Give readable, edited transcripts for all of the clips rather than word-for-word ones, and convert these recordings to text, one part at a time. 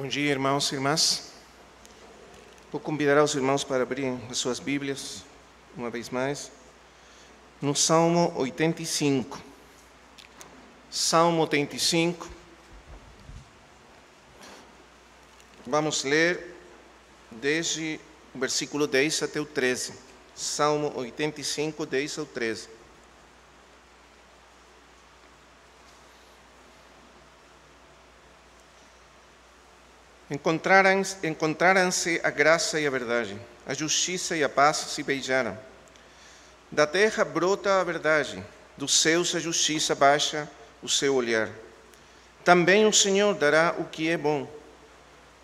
Bom dia, irmãos e irmãs. Vou convidar os irmãos para abrirem as suas Bíblias, uma vez mais, no Salmo 85. Salmo 85. Vamos ler desde o versículo 10 até o 13. Salmo 85, 10 ao 13. Encontraram-se a graça e a verdade, a justiça e a paz se beijaram. Da terra brota a verdade, dos céus a justiça baixa o seu olhar. Também o Senhor dará o que é bom,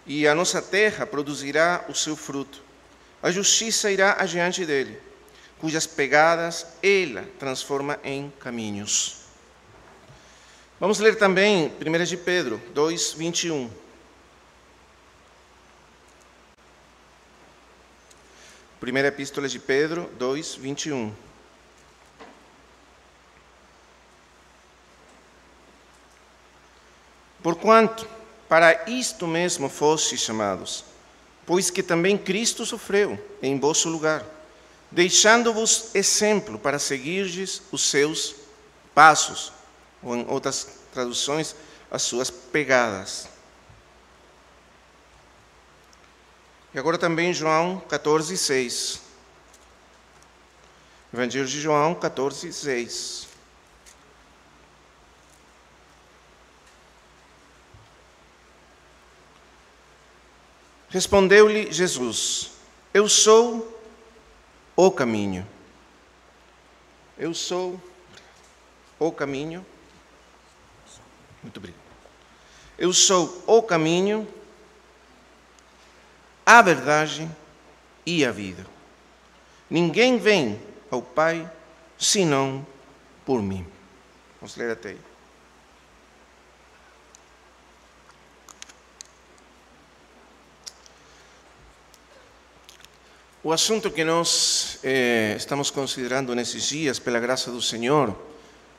e a nossa terra produzirá o seu fruto. A justiça irá adiante dele, cujas pegadas ela transforma em caminhos. Vamos ler também 1 de Pedro 2, 21. 1ª Epístola de Pedro 2, 21. Porquanto, para isto mesmo fostes chamados, pois que também Cristo sofreu em vosso lugar, deixando-vos exemplo para seguirdes os seus passos, ou em outras traduções, as suas pegadas. E agora também João 14, 6. Evangelho de João 14, 6. Respondeu-lhe Jesus: Eu sou o caminho. Eu sou o caminho. Muito obrigado. Eu sou o caminho, a verdade e a vida. Ninguém vem ao Pai senão por mim. Vamos ler até aí. O assunto que nós estamos considerando nesses dias, pela graça do Senhor,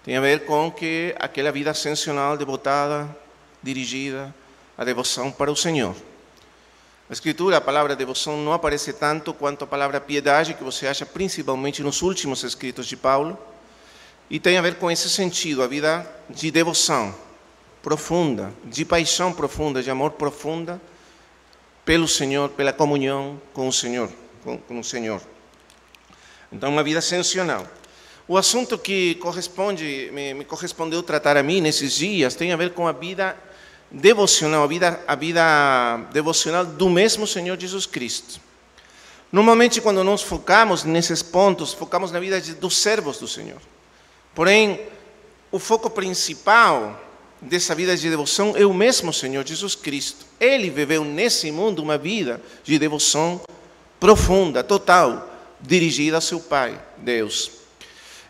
tem a ver com que aquela vida ascensional, devotada, dirigida à devoção para o Senhor. Na Escritura, a palavra devoção não aparece tanto quanto a palavra piedade, que você acha principalmente nos últimos escritos de Paulo, e tem a ver com esse sentido, a vida de devoção profunda, de paixão profunda, de amor profunda pelo Senhor, pela comunhão com o Senhor, com o Senhor. Então, uma vida ascensional. O assunto que me correspondeu tratar a mim nesses dias tem a ver com a vida devocional, a vida devocional do mesmo Senhor Jesus Cristo. Normalmente, quando nós focamos nesses pontos, focamos na vida dos servos do Senhor. Porém, o foco principal dessa vida de devoção é o mesmo Senhor Jesus Cristo. Ele viveu nesse mundo uma vida de devoção profunda, total, dirigida ao seu Pai, Deus.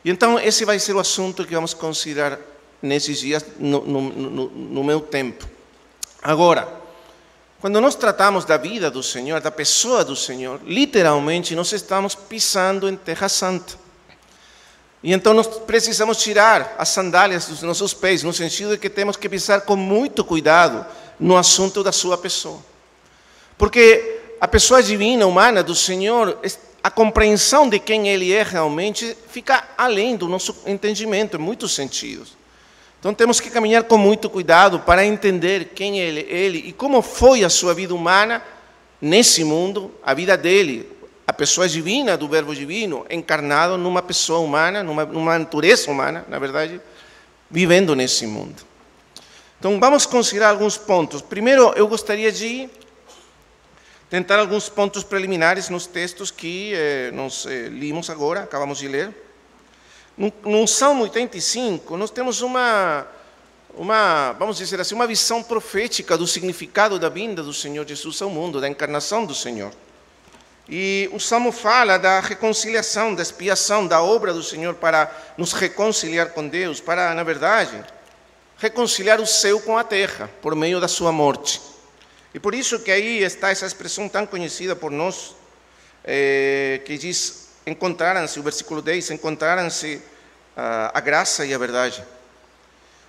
E então, esse vai ser o assunto que vamos considerar nesses dias, no meu tempo. Agora, quando nós tratamos da vida do Senhor, da pessoa do Senhor, literalmente nós estamos pisando em terra santa. E então nós precisamos tirar as sandálias dos nossos pés, no sentido de que temos que pisar com muito cuidado no assunto da sua pessoa. Porque a pessoa divina, humana do Senhor, a compreensão de quem Ele é realmente fica além do nosso entendimento, em muitos sentidos. Então temos que caminhar com muito cuidado para entender quem é Ele e como foi a sua vida humana nesse mundo, a vida dele, a pessoa divina do Verbo divino, encarnado numa pessoa humana, numa natureza humana, na verdade, vivendo nesse mundo. Então vamos considerar alguns pontos. Primeiro, eu gostaria de tentar alguns pontos preliminares nos textos que nós limos agora, acabamos de ler. No Salmo 85, nós temos vamos dizer assim, uma visão profética do significado da vinda do Senhor Jesus ao mundo, da encarnação do Senhor. E o Salmo fala da reconciliação, da expiação, da obra do Senhor para nos reconciliar com Deus, para, na verdade, reconciliar o céu com a terra, por meio da sua morte. E por isso que aí está essa expressão tão conhecida por nós, que diz: encontraram-se, o versículo 10, encontraram-se a graça e a verdade.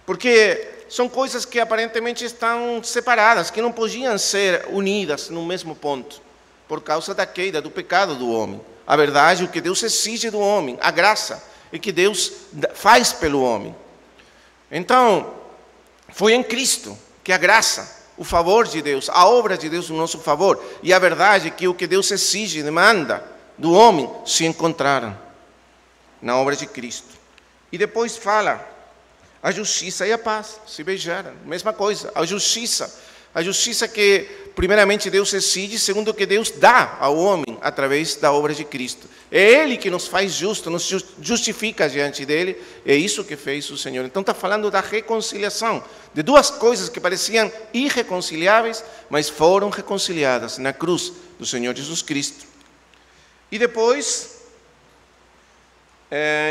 Porque são coisas que aparentemente estão separadas, que não podiam ser unidas no mesmo ponto, por causa da queda, do pecado do homem. A verdade, o que Deus exige do homem, a graça, e que Deus faz pelo homem. Então, foi em Cristo que a graça, o favor de Deus, a obra de Deus no nosso favor, e a verdade que o que Deus exige, demanda do homem, se encontraram na obra de Cristo. E depois fala, a justiça e a paz se beijaram, mesma coisa, a justiça que primeiramente Deus exige, segundo que Deus dá ao homem através da obra de Cristo. É Ele que nos faz justo, nos justifica diante dEle, é isso que fez o Senhor. Então está falando da reconciliação, de duas coisas que pareciam irreconciliáveis, mas foram reconciliadas na cruz do Senhor Jesus Cristo. E depois,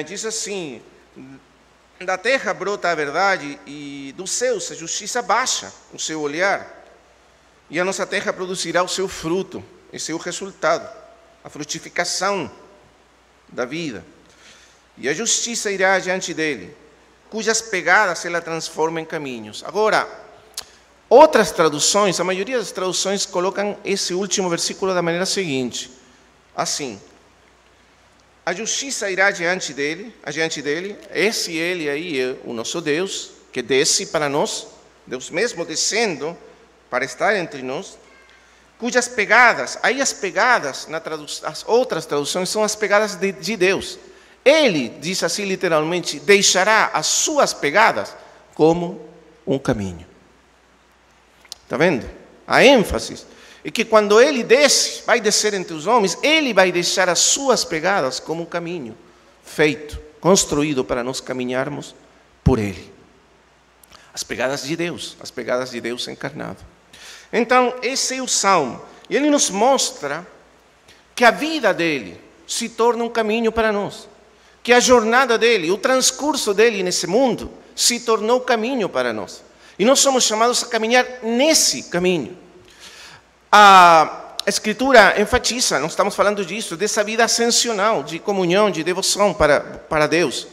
diz assim, da terra brota a verdade e dos céus a justiça baixa o seu olhar. E a nossa terra produzirá o seu fruto, esse é o resultado, a frutificação da vida. E a justiça irá diante dele, cujas pegadas ela transforma em caminhos. Agora, outras traduções, a maioria das traduções colocam esse último versículo da maneira seguinte, assim: a justiça irá adiante dele, esse ele aí é o nosso Deus, que desce para nós, Deus mesmo descendo para estar entre nós, cujas pegadas, aí as pegadas, as outras traduções, são as pegadas de Deus. Ele, diz assim literalmente, deixará as suas pegadas como um caminho. Está vendo? A ênfase é que quando ele desce, vai descer entre os homens, ele vai deixar as suas pegadas como um caminho feito, construído para nós caminharmos por ele. As pegadas de Deus encarnado. Então, esse é o Salmo. E ele nos mostra que a vida dele se torna um caminho para nós. Que a jornada dele, o transcurso dele nesse mundo, se tornou caminho para nós. E nós somos chamados a caminhar nesse caminho. A Escritura enfatiza, nós estamos falando disso, dessa vida ascensional, de comunhão, de devoção para Deus.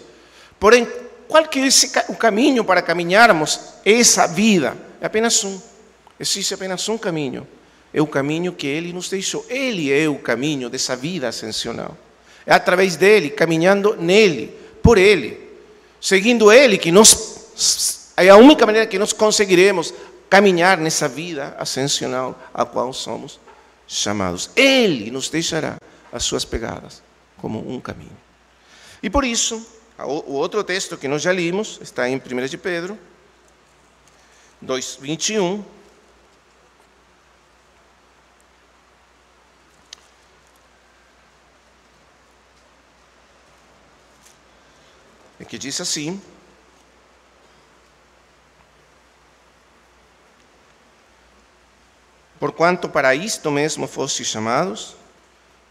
Porém, qual que é o caminho para caminharmos essa vida? É apenas um. Existe apenas um caminho. É o caminho que Ele nos deixou. Ele é o caminho dessa vida ascensional. É através dEle, caminhando nele, por Ele, seguindo Ele, que é a única maneira que nós conseguiremos caminhar nessa vida ascensional a qual somos chamados. Ele nos deixará as suas pegadas como um caminho. E por isso, o outro texto que nós já limos, está em 1 de Pedro 2:21. Que diz assim: porquanto para isto mesmo fostes chamados,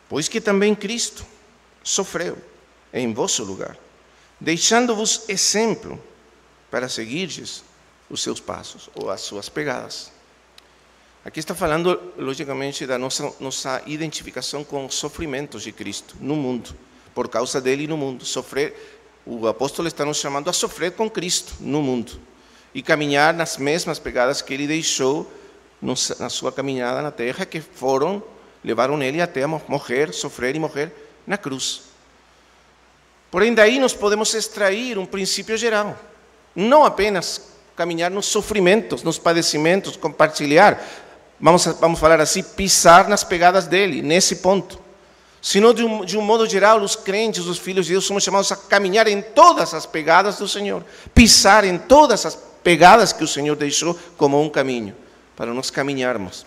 pois que também Cristo sofreu em vosso lugar, deixando-vos exemplo para seguirdes os seus passos ou as suas pegadas. Aqui está falando, logicamente, da nossa identificação com os sofrimentos de Cristo no mundo, por causa dele no mundo. O apóstolo está nos chamando a sofrer com Cristo no mundo e caminhar nas mesmas pegadas que ele deixou na sua caminhada na terra, que levaram ele até morrer, sofrer e morrer na cruz. Porém, daí nós podemos extrair um princípio geral. Não apenas caminhar nos sofrimentos, nos padecimentos, compartilhar, vamos falar assim, pisar nas pegadas dele, nesse ponto. Senão, de um modo geral, os crentes, os filhos de Deus, somos chamados a caminhar em todas as pegadas do Senhor, pisar em todas as pegadas que o Senhor deixou como um caminho, para nós caminharmos.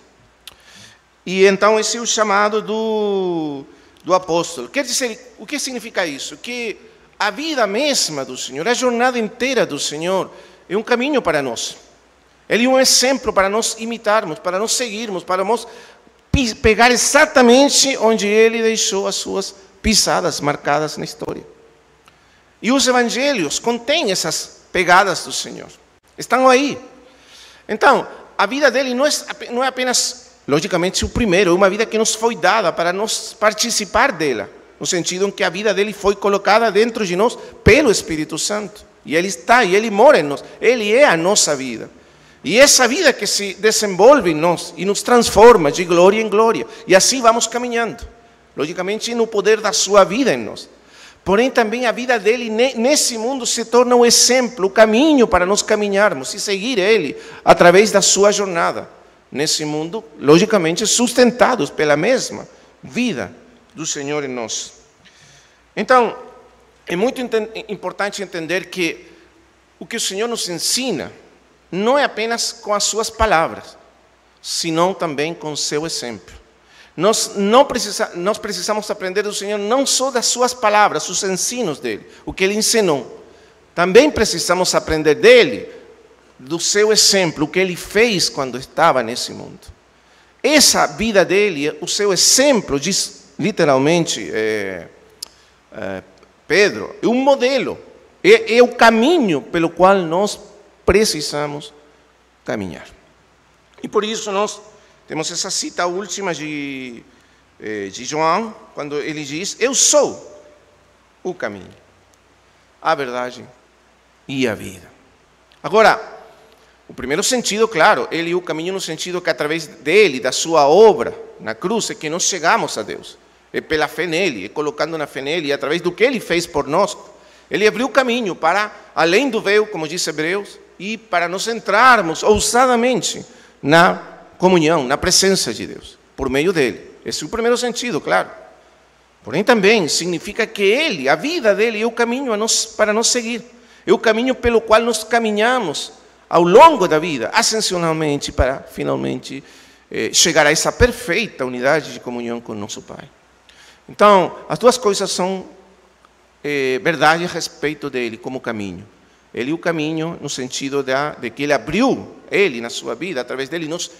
E então esse é o chamado do apóstolo. Quer dizer, o que significa isso? Que a vida mesma do Senhor, a jornada inteira do Senhor, é um caminho para nós. Ele é um exemplo para nós imitarmos, para nós seguirmos, para nós pegar exatamente onde ele deixou as suas pisadas marcadas na história. E os evangelhos contêm essas pegadas do Senhor. Estão aí. Então, a vida dele não é apenas, logicamente, o primeiro, é uma vida que nos foi dada para nós participar dela, no sentido em que a vida dele foi colocada dentro de nós pelo Espírito Santo. E Ele está, e Ele mora em nós. Ele é a nossa vida. E essa vida que se desenvolve em nós e nos transforma de glória em glória. E assim vamos caminhando. Logicamente, no poder da sua vida em nós. Porém, também a vida dele nesse mundo se torna o exemplo, o caminho para nós caminharmos e seguir ele através da sua jornada. Nesse mundo, logicamente, sustentados pela mesma vida do Senhor em nós. Então, é muito importante entender que o que o Senhor nos ensina não é apenas com as suas palavras, senão também com o seu exemplo. Nós precisamos aprender do Senhor não só das suas palavras, os ensinos dele, o que ele ensinou. Também precisamos aprender dele, do seu exemplo, o que ele fez quando estava nesse mundo. Essa vida dele, o seu exemplo, diz literalmente Pedro, é um modelo, é o caminho pelo qual nós precisamos caminhar. E por isso nós temos essa cita última de João, quando ele diz: eu sou o caminho, a verdade e a vida. Agora, o primeiro sentido, claro, ele é o caminho no sentido que através dele, da sua obra na cruz, é que nós chegamos a Deus. É pela fé nele, é colocando na fé nele, e através do que ele fez por nós, ele abriu o caminho para, além do véu, como diz Hebreus, e para nós entrarmos ousadamente na comunhão, na presença de Deus, por meio dele. Esse é o primeiro sentido, claro. Porém, também significa que ele, a vida dele, é o caminho para nós seguir. É o caminho pelo qual nós caminhamos ao longo da vida, ascensionalmente, para finalmente chegar a essa perfeita unidade de comunhão com nosso Pai. Então, as duas coisas são verdade a respeito dele como caminho. Ele é o caminho no sentido de que ele abriu, ele na sua vida, através dele nós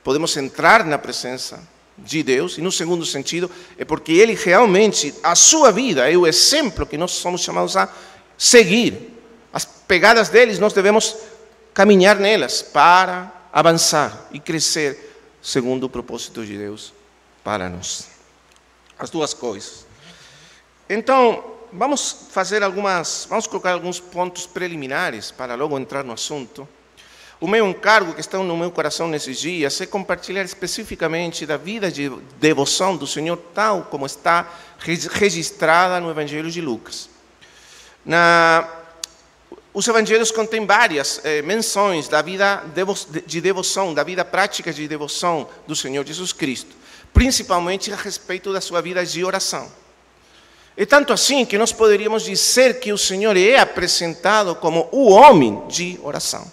podemos entrar na presença de Deus. E no segundo sentido é porque ele realmente, a sua vida é o exemplo que nós somos chamados a seguir. As pegadas deles nós devemos caminhar nelas para avançar e crescer segundo o propósito de Deus para nós. As duas coisas. Então, vamos colocar alguns pontos preliminares para logo entrar no assunto. O meu encargo que está no meu coração nesses dias é compartilhar especificamente da vida de devoção do Senhor tal como está registrada no Evangelho de Lucas. Os evangelhos contêm várias menções da vida de devoção, da vida prática de devoção do Senhor Jesus Cristo, principalmente a respeito da sua vida de oração. É tanto assim que nós poderíamos dizer que o Senhor é apresentado como o homem de oração.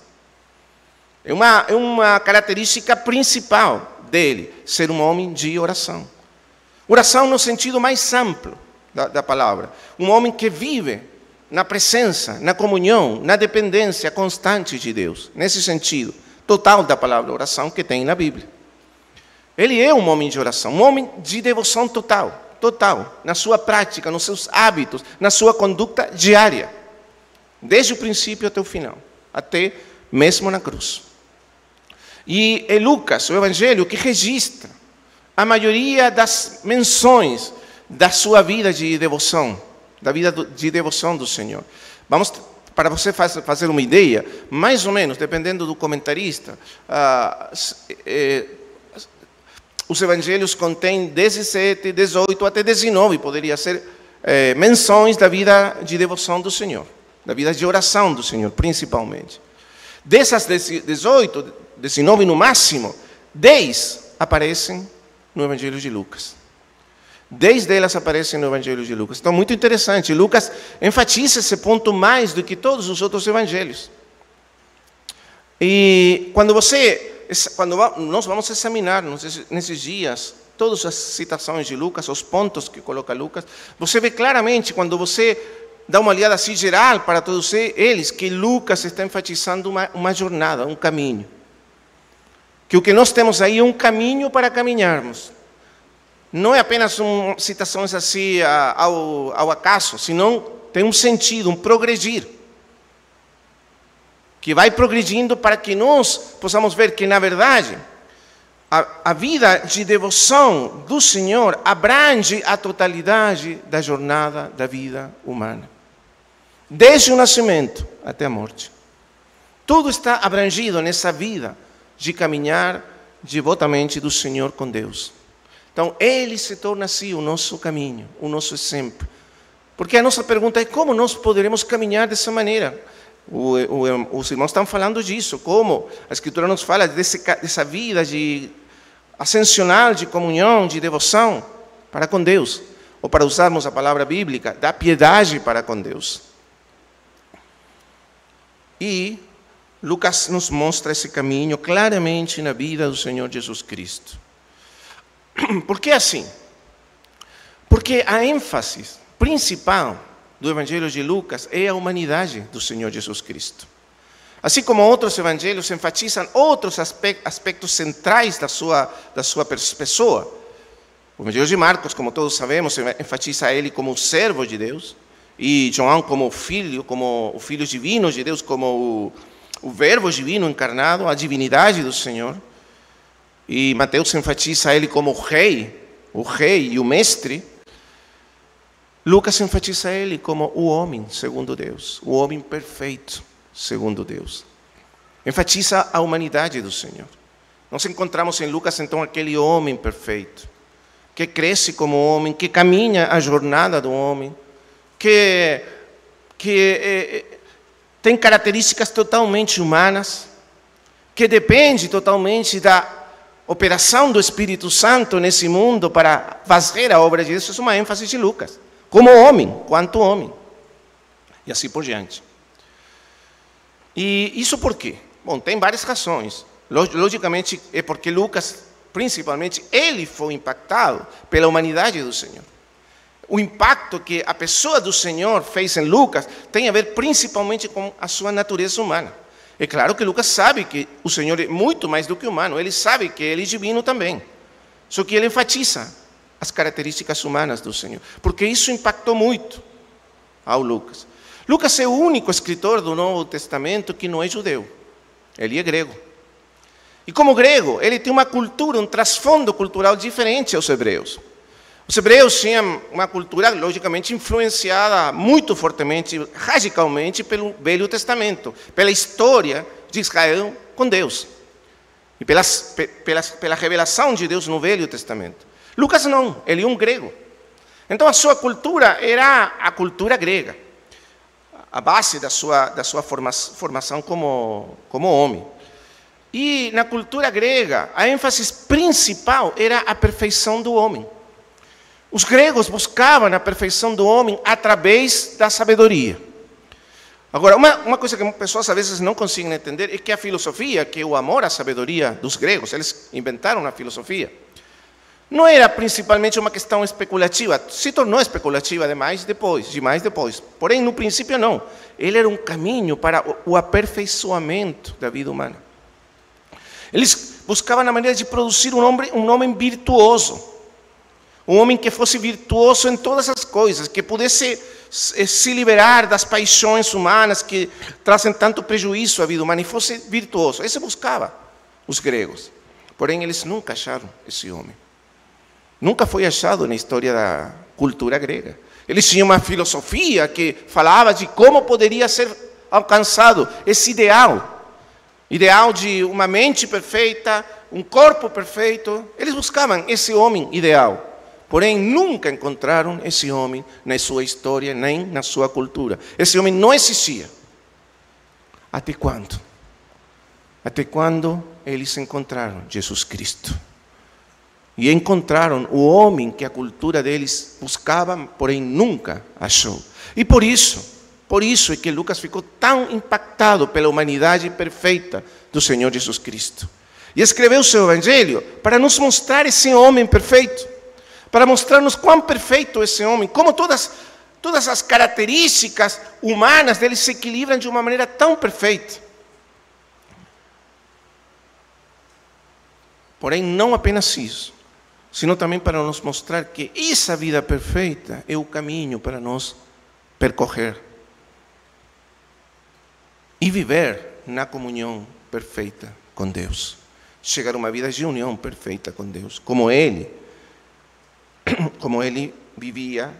É uma característica principal dele, ser um homem de oração. Oração no sentido mais amplo da palavra. Um homem que vive na presença, na comunhão, na dependência constante de Deus. Nesse sentido total da palavra oração que tem na Bíblia. Ele é um homem de oração, um homem de devoção total, na sua prática, nos seus hábitos, na sua conduta diária. Desde o princípio até o final, até mesmo na cruz. E é Lucas, o Evangelho, que registra a maioria das menções da sua vida de devoção, da vida de devoção do Senhor. Para você fazer uma ideia, mais ou menos, dependendo do comentarista, os evangelhos contêm 17, 18 até 19, poderia ser menções da vida de devoção do Senhor, da vida de oração do Senhor, principalmente. Dessas 18, 19 no máximo, 10 aparecem no Evangelho de Lucas. 10 delas aparecem no Evangelho de Lucas. Então, muito interessante. Lucas enfatiza esse ponto mais do que todos os outros evangelhos. E quando nós vamos examinar nesses dias todas as citações de Lucas, os pontos que coloca Lucas, você vê claramente, quando você dá uma olhada assim geral para todos eles, que Lucas está enfatizando uma jornada, um caminho. Que o que nós temos aí é um caminho para caminharmos. Não é apenas citações assim ao acaso, senão tem um sentido, um progredir. Que vai progredindo para que nós possamos ver que, na verdade, a vida de devoção do Senhor abrange a totalidade da jornada da vida humana. desde o nascimento até a morte. Tudo está abrangido nessa vida de caminhar devotamente do Senhor com Deus. Então, Ele se torna assim o nosso caminho, o nosso exemplo. Porque a nossa pergunta é como nós poderemos caminhar dessa maneira? Os irmãos estão falando disso, como a Escritura nos fala dessa vida de ascensional, de comunhão, de devoção para com Deus. Ou para usarmos a palavra bíblica, da piedade para com Deus. E Lucas nos mostra esse caminho claramente na vida do Senhor Jesus Cristo. Por que assim? Porque a ênfase principal do Evangelho de Lucas é a humanidade do Senhor Jesus Cristo. Assim como outros evangelhos enfatizam outros aspectos centrais da sua pessoa. O Evangelho de Marcos, como todos sabemos, enfatiza ele como o servo de Deus, e João como o filho divino de Deus, como o verbo divino encarnado, a divindade do Senhor. E Mateus enfatiza ele como o rei e o mestre. Lucas enfatiza ele como o homem segundo Deus, o homem perfeito segundo Deus. Enfatiza a humanidade do Senhor. Nós encontramos em Lucas, então, aquele homem perfeito, que cresce como homem, que caminha a jornada do homem, que tem características totalmente humanas, que depende totalmente da operação do Espírito Santo nesse mundo para fazer a obra de Deus. Isso é uma ênfase de Lucas. Como homem, quanto homem. E assim por diante. E isso por quê? Bom, tem várias razões. Logicamente, é porque Lucas, principalmente, ele foi impactado pela humanidade do Senhor. O impacto que a pessoa do Senhor fez em Lucas tem a ver principalmente com a sua natureza humana. É claro que Lucas sabe que o Senhor é muito mais do que humano. Ele sabe que ele é divino também. Só que ele enfatiza as características humanas do Senhor, porque isso impactou muito ao Lucas. Lucas é o único escritor do Novo Testamento que não é judeu, ele é grego. E como grego, ele tem uma cultura, um trasfondo cultural diferente aos hebreus. Os hebreus tinham uma cultura, logicamente, influenciada muito fortemente, radicalmente, pelo Velho Testamento, pela história de Israel com Deus, e pela revelação de Deus no Velho Testamento. Lucas não, ele é um grego. Então a sua cultura era a cultura grega, a base da sua formação como homem. E na cultura grega, a ênfase principal era a perfeição do homem. Os gregos buscavam a perfeição do homem através da sabedoria. Agora, uma coisa que pessoas às vezes não conseguem entender é que a filosofia, que é o amor à sabedoria dos gregos, eles inventaram a filosofia, não era principalmente uma questão especulativa, se tornou especulativa demais depois. Porém, no princípio não. Ele era um caminho para o aperfeiçoamento da vida humana. Eles buscavam a maneira de produzir um homem virtuoso. Um homem que fosse virtuoso em todas as coisas, que pudesse se liberar das paixões humanas que trazem tanto prejuízo à vida humana e fosse virtuoso. Isso buscava os gregos. Porém, eles nunca acharam esse homem. Nunca foi achado na história da cultura grega. Eles tinham uma filosofia que falava de como poderia ser alcançado esse ideal de uma mente perfeita, um corpo perfeito. Eles buscavam esse homem ideal. Porém, nunca encontraram esse homem na sua história, nem na sua cultura. Esse homem não existia. Até quando? Até quando eles encontraram Jesus Cristo. E encontraram o homem que a cultura deles buscava, porém nunca achou. E por isso é que Lucas ficou tão impactado pela humanidade perfeita do Senhor Jesus Cristo. E escreveu o seu evangelho para nos mostrar esse homem perfeito, para mostrar-nos quão perfeito é esse homem, como todas as características humanas dele se equilibram de uma maneira tão perfeita. Porém, não apenas isso, sino também para nos mostrar que essa vida perfeita é o caminho para nós percorrer e viver na comunhão perfeita com Deus. Chegar a uma vida de união perfeita com Deus, como Ele vivia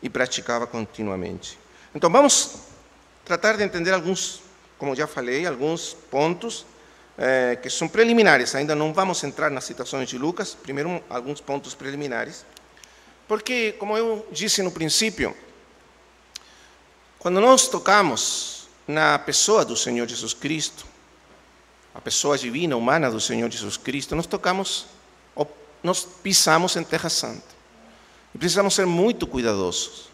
e praticava continuamente. Então vamos tratar de entender alguns, como já falei, alguns pontos que são preliminares. Ainda não vamos entrar nas citações de Lucas, primeiro alguns pontos preliminares. Porque, como eu disse no princípio, quando nós tocamos na pessoa do Senhor Jesus Cristo, a pessoa divina, humana do Senhor Jesus Cristo, nós pisamos em terra santa. E precisamos ser muito cuidadosos.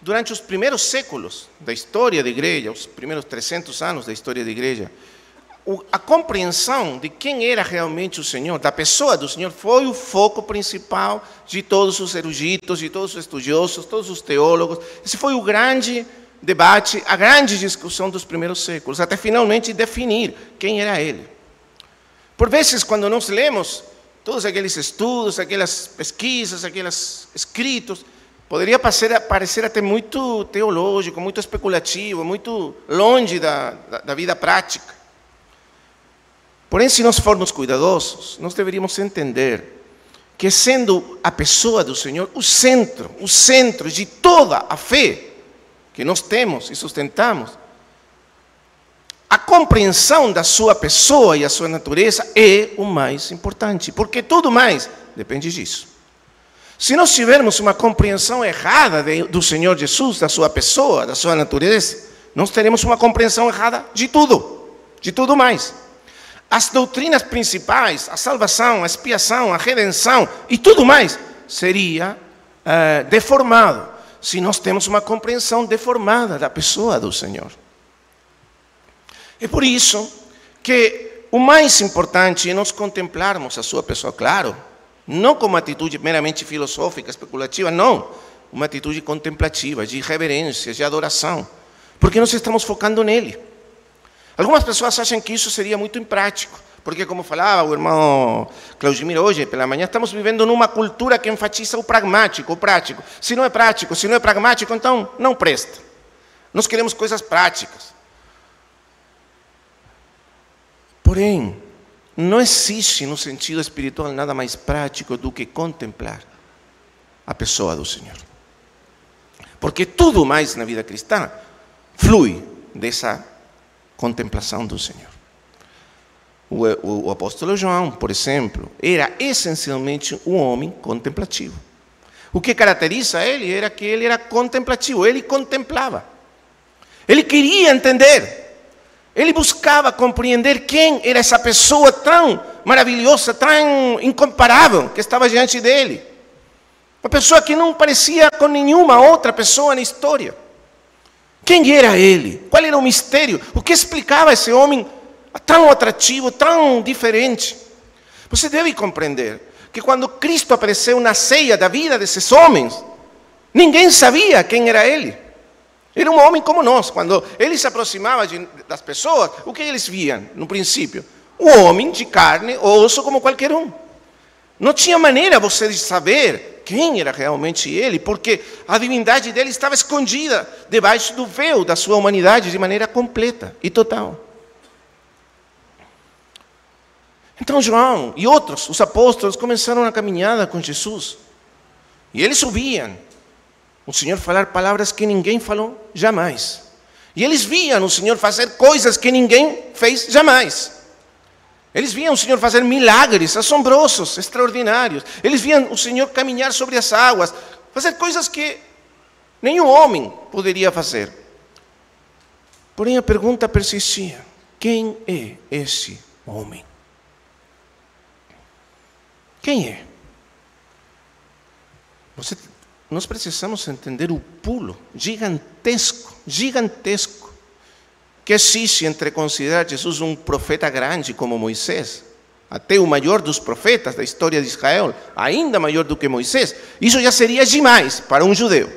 Durante os primeiros séculos da história da igreja, os primeiros 300 anos da história da igreja, a compreensão de quem era realmente o Senhor, da pessoa do Senhor, foi o foco principal de todos os eruditos, de todos os estudiosos, todos os teólogos. Esse foi o grande debate, a grande discussão dos primeiros séculos, até finalmente definir quem era Ele. Por vezes, quando nós lemos todos aqueles estudos, aquelas pesquisas, aqueles escritos, poderia parecer até muito teológico, muito especulativo, muito longe da vida prática. Porém, se nós formos cuidadosos, nós deveríamos entender que, sendo a pessoa do Senhor o centro de toda a fé que nós temos e sustentamos, a compreensão da sua pessoa e a sua natureza é o mais importante, porque tudo mais depende disso. Se nós tivermos uma compreensão errada do Senhor Jesus, da sua pessoa, da sua natureza, nós teremos uma compreensão errada de tudo mais. As doutrinas principais, a salvação, a expiação, a redenção e tudo mais, seria deformado se nós temos uma compreensão deformada da pessoa do Senhor. É por isso que o mais importante é nós contemplarmos a sua pessoa, claro, não como uma atitude meramente filosófica, especulativa, não, uma atitude contemplativa, de reverência, de adoração, porque nós estamos focando nele. Algumas pessoas acham que isso seria muito imprático, porque, como falava o irmão Claudimir hoje pela manhã, estamos vivendo numa cultura que enfatiza o pragmático, o prático. Se não é prático, se não é pragmático, então não presta. Nós queremos coisas práticas. Porém, não existe no sentido espiritual nada mais prático do que contemplar a pessoa do Senhor. Porque tudo mais na vida cristã flui dessa contemplação do Senhor. O apóstolo João, por exemplo, era essencialmente um homem contemplativo. O que caracteriza ele era que ele era contemplativo, ele contemplava. Ele queria entender. Ele buscava compreender quem era essa pessoa tão maravilhosa, tão incomparável que estava diante dele. Uma pessoa que não parecia com nenhuma outra pessoa na história. Quem era ele? Qual era o mistério? O que explicava esse homem tão atrativo, tão diferente? Você deve compreender que quando Cristo apareceu na ceia da vida desses homens, ninguém sabia quem era ele. Era um homem como nós. Quando ele se aproximava das pessoas, o que eles viam no princípio? Um homem de carne, osso, como qualquer um. Não tinha maneira você de saber quem era realmente ele, porque a divindade dele estava escondida debaixo do véu da sua humanidade de maneira completa e total. Então João e outros, os apóstolos, começaram a caminhada com Jesus. E eles ouviam o Senhor falar palavras que ninguém falou jamais. E eles viam o Senhor fazer coisas que ninguém fez jamais. Eles viam o Senhor fazer milagres assombrosos, extraordinários. Eles viam o Senhor caminhar sobre as águas, fazer coisas que nenhum homem poderia fazer. Porém, a pergunta persistia: quem é esse homem? Quem é? Nós precisamos entender o pulo gigantesco que existe entre considerar Jesus um profeta grande como Moisés, até o maior dos profetas da história de Israel, ainda maior do que Moisés. Isso já seria demais para um judeu,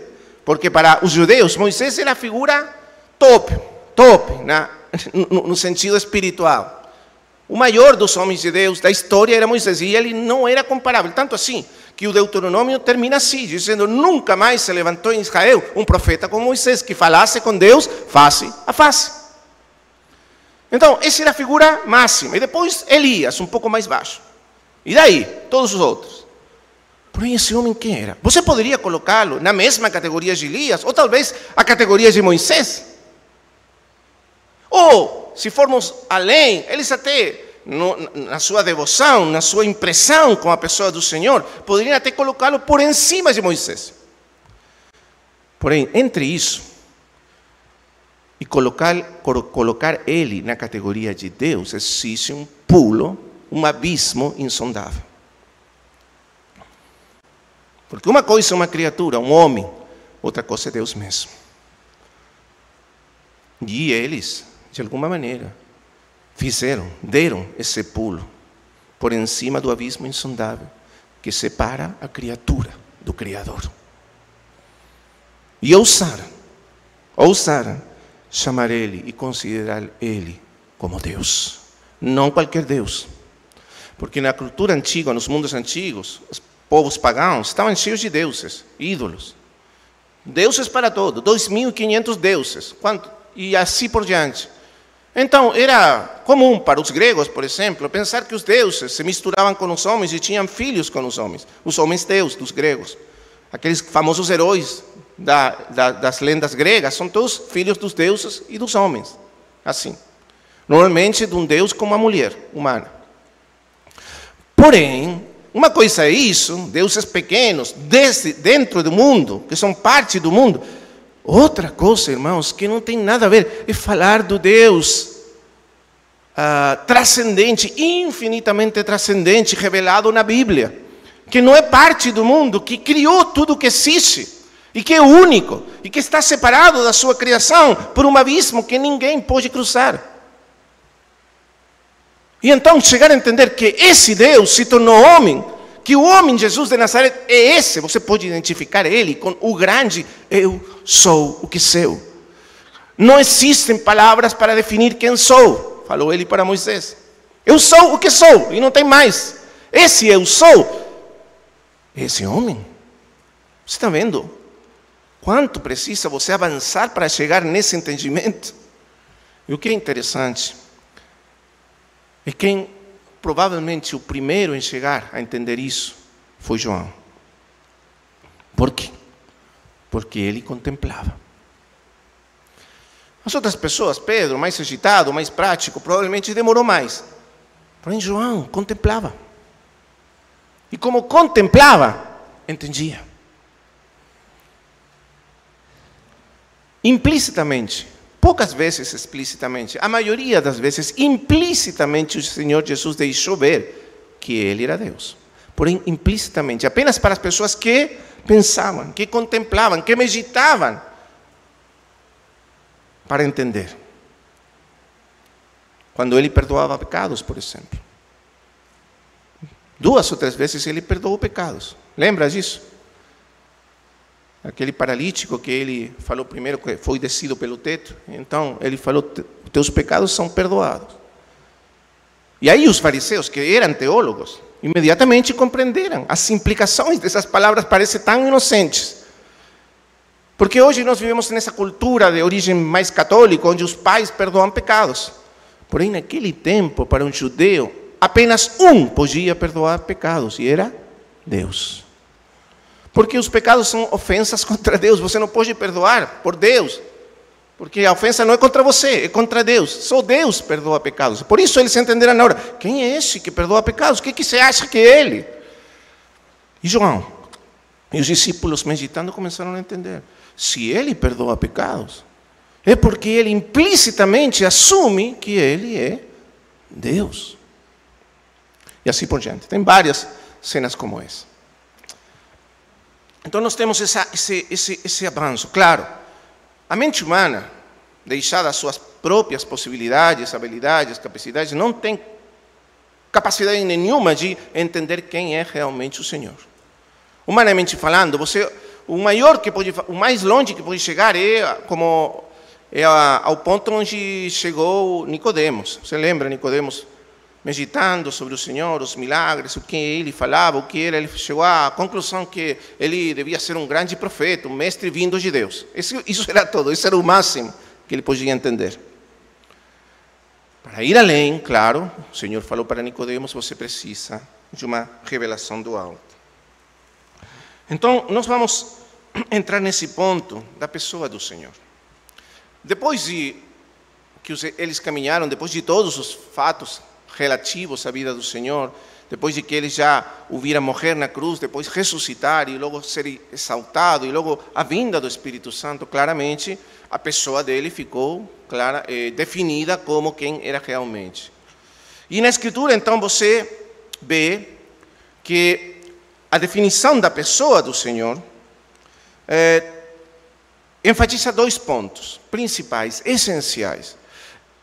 porque para os judeus Moisés era a figura top, no sentido espiritual. O maior dos homens de Deus da história era Moisés, e ele não era comparável, tanto assim que o Deuteronômio termina assim, dizendo: nunca mais se levantou em Israel um profeta como Moisés, que falasse com Deus face a face. Então, essa era a figura máxima. E depois Elias, um pouco mais baixo. E daí, todos os outros. Porém, esse homem quem era? Você poderia colocá-lo na mesma categoria de Elias, ou talvez a categoria de Moisés? Ou, se formos além, eles até, na sua devoção, na sua impressão com a pessoa do Senhor, poderiam até colocá-lo por encima de Moisés. Porém, entre isso e colocar ele na categoria de Deus, existe um pulo, um abismo insondável. Porque uma coisa é uma criatura, um homem, outra coisa é Deus mesmo. E eles, de alguma maneira, deram esse pulo por encima do abismo insondável que separa a criatura do Criador. E ousaram chamar ele e considerar ele como Deus. Não qualquer Deus. Porque na cultura antiga, nos mundos antigos, os povos pagãos estavam cheios de deuses, ídolos. Deuses para todo, 2.500 deuses. E assim por diante. Então, era comum para os gregos, por exemplo, pensar que os deuses se misturavam com os homens e tinham filhos com os homens deus dos gregos. Aqueles famosos heróis das lendas gregas são todos filhos dos deuses e dos homens. Assim. Normalmente de um deus com uma mulher humana. Porém, uma coisa é isso, deuses pequenos, dentro do mundo, que são parte do mundo. Outra coisa, irmãos, que não tem nada a ver, é falar do Deus transcendente, infinitamente transcendente, revelado na Bíblia, que não é parte do mundo, que criou tudo que existe, e que é único, e que está separado da sua criação por um abismo que ninguém pode cruzar. E então chegar a entender que esse Deus se tornou homem, que o homem Jesus de Nazaré é esse, você pode identificar ele com o grande eu sou o que sou. Não existem palavras para definir quem sou, falou ele para Moisés. Eu sou o que sou e não tem mais. Esse eu sou, esse homem. Você está vendo quanto precisa você avançar para chegar nesse entendimento? E o que é interessante é quem provavelmente o primeiro em chegar a entender isso foi João. Por quê? Porque ele contemplava. As outras pessoas, Pedro, mais agitado, mais prático, provavelmente demorou mais. Porém, João contemplava. E como contemplava, entendia. Implicitamente, poucas vezes explicitamente, a maioria das vezes implicitamente o Senhor Jesus deixou ver que Ele era Deus. Porém, implicitamente, apenas para as pessoas que pensavam, que contemplavam, que meditavam, para entender. Quando Ele perdoava pecados, por exemplo. 2 ou 3 vezes Ele perdoou pecados. Lembra disso? Aquele paralítico que ele falou primeiro que foi descido pelo teto. Então, ele falou, teus pecados são perdoados. E aí os fariseus, que eram teólogos, imediatamente compreenderam as implicações dessas palavras, parecem tão inocentes. Porque hoje nós vivemos nessa cultura de origem mais católica, onde os pais perdoam pecados. Porém, naquele tempo, para um judeu, apenas um podia perdoar pecados, e era Deus. Porque os pecados são ofensas contra Deus. Você não pode perdoar por Deus. Porque a ofensa não é contra você, é contra Deus. Só Deus perdoa pecados. Por isso eles entenderam na hora. Quem é esse que perdoa pecados? O que você acha que é ele? E João e os discípulos meditando começaram a entender. Se ele perdoa pecados, é porque ele implicitamente assume que ele é Deus. E assim por diante. Tem várias cenas como essa. Então nós temos esse avanço. Claro, a mente humana, deixada às suas próprias possibilidades, habilidades, capacidades, não tem capacidade nenhuma de entender quem é realmente o Senhor. Humanamente falando, o mais longe que pode chegar ao ponto onde chegou Nicodemos. Você lembra Nicodemos? Meditando sobre o Senhor, os milagres, o que ele falava, o que era, ele chegou à conclusão que ele devia ser um grande profeta, um mestre vindo de Deus. Isso era tudo, isso era o máximo que ele podia entender. Para ir além, claro, o Senhor falou para Nicodemos, você precisa de uma revelação do alto. Então, nós vamos entrar nesse ponto da pessoa do Senhor. Depois de que eles caminharam, depois de todos os fatos relativos à vida do Senhor, depois de que eles já o viram morrer na cruz, depois ressuscitar e logo ser exaltado, e logo a vinda do Espírito Santo, claramente a pessoa dele ficou definida como quem era realmente. E na Escritura, então, você vê que a definição da pessoa do Senhor enfatiza 2 pontos principais, essenciais.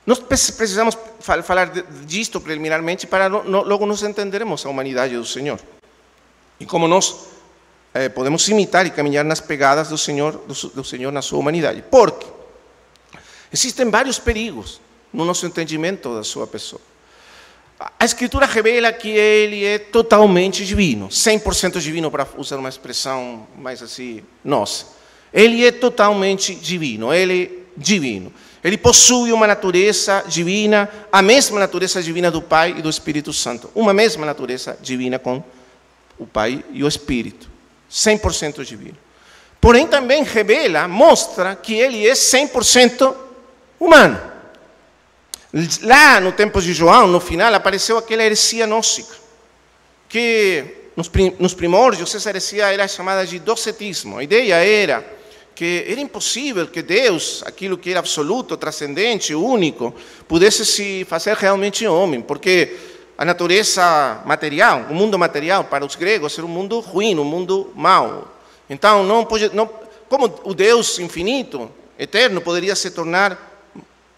Nós precisamos falar disto preliminarmente para logo nos entendermos a humanidade do Senhor. E como nós podemos imitar e caminhar nas pegadas do Senhor na sua humanidade. Porque existem vários perigos no nosso entendimento da sua pessoa. A Escritura revela que ele é totalmente divino, 100% divino, para usar uma expressão mais assim, nossa. Ele é totalmente divino, ele é divino. Ele possui uma natureza divina, a mesma natureza divina do Pai e do Espírito Santo. Uma mesma natureza divina com o Pai e o Espírito. 100% divino. Porém, também revela, mostra que ele é 100% humano. Lá no tempo de João, no final, apareceu aquela heresia gnóstica, que nos primórdios essa heresia era chamada de docetismo. A ideia era que era impossível que Deus, aquilo que era absoluto, transcendente, único, pudesse se fazer realmente homem, porque a natureza material, o mundo material, para os gregos, era um mundo ruim, um mundo mau. Então, como o Deus infinito, eterno, poderia se tornar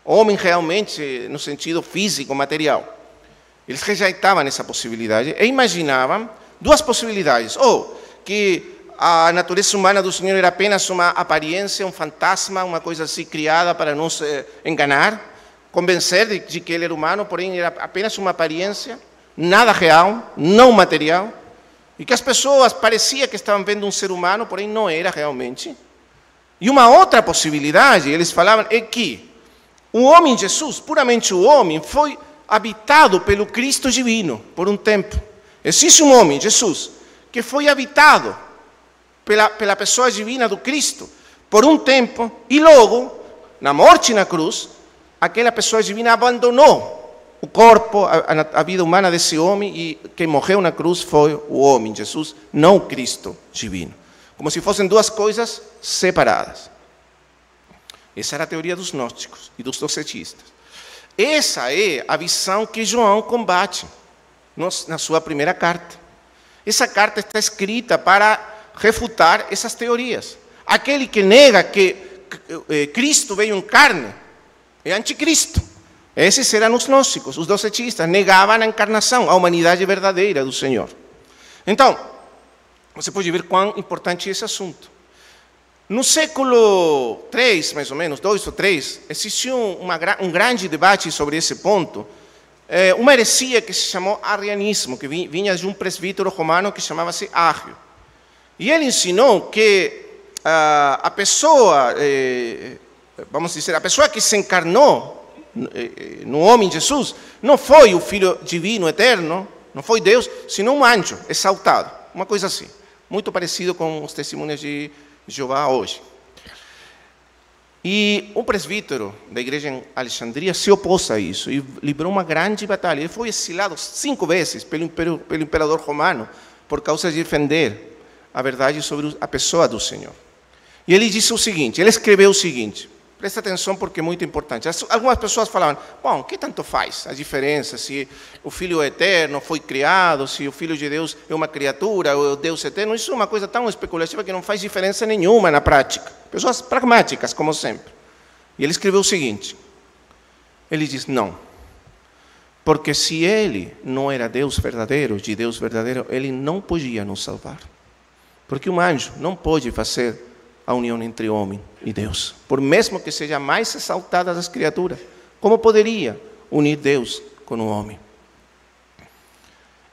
homem realmente no sentido físico, material? Eles rejeitavam essa possibilidade e imaginavam 2 possibilidades. Ou que a natureza humana do Senhor era apenas uma aparência, um fantasma, uma coisa assim criada para nos enganar, convencer de que ele era humano, porém era apenas uma aparência, nada real, não material, e que as pessoas parecia que estavam vendo um ser humano, porém não era realmente. E uma outra possibilidade, eles falavam, é que o homem Jesus, puramente o homem, foi habitado pelo Cristo divino por um tempo. Existe um homem, Jesus, que foi habitado pela pessoa divina do Cristo por um tempo, e logo, na morte na cruz, aquela pessoa divina abandonou o corpo, a vida humana desse homem, e quem morreu na cruz foi o homem, Jesus, não o Cristo divino. Como se fossem 2 coisas separadas. Essa era a teoria dos gnósticos e dos docetistas. Essa é a visão que João combate na sua primeira carta. Essa carta está escrita para refutar essas teorias. Aquele que nega que Cristo veio em carne é anticristo. Esses eram os gnósticos, os docetistas, negavam a encarnação, a humanidade verdadeira do Senhor. Então, você pode ver quão importante é esse assunto. No século III, mais ou menos, 2 ou 3, existiu um grande debate sobre esse ponto. Uma heresia que se chamou arianismo, que vinha de um presbítero romano que chamava-se Ágio. E ele ensinou que a pessoa, vamos dizer, a pessoa que se encarnou no homem Jesus, não foi o Filho divino, eterno, não foi Deus, senão um anjo exaltado. Uma coisa assim, muito parecido com os testemunhos de Jeová hoje. E o presbítero da igreja em Alexandria se opôs a isso e livrou uma grande batalha. Ele foi exilado 5 vezes pelo imperador romano por causa de defender a verdade sobre a pessoa do Senhor. E ele disse o seguinte, ele escreveu o seguinte, presta atenção porque é muito importante. Algumas pessoas falavam, bom, que tanto faz a diferença se o Filho é eterno foi criado, se o Filho de Deus é uma criatura, ou é o Deus eterno? Isso é uma coisa tão especulativa que não faz diferença nenhuma na prática. Pessoas pragmáticas, como sempre. E ele escreveu o seguinte, ele diz, não, porque se ele não era Deus verdadeiro, de Deus verdadeiro, ele não podia nos salvar. Porque um anjo não pode fazer a união entre homem e Deus, por mesmo que seja mais exaltada das criaturas. Como poderia unir Deus com o homem?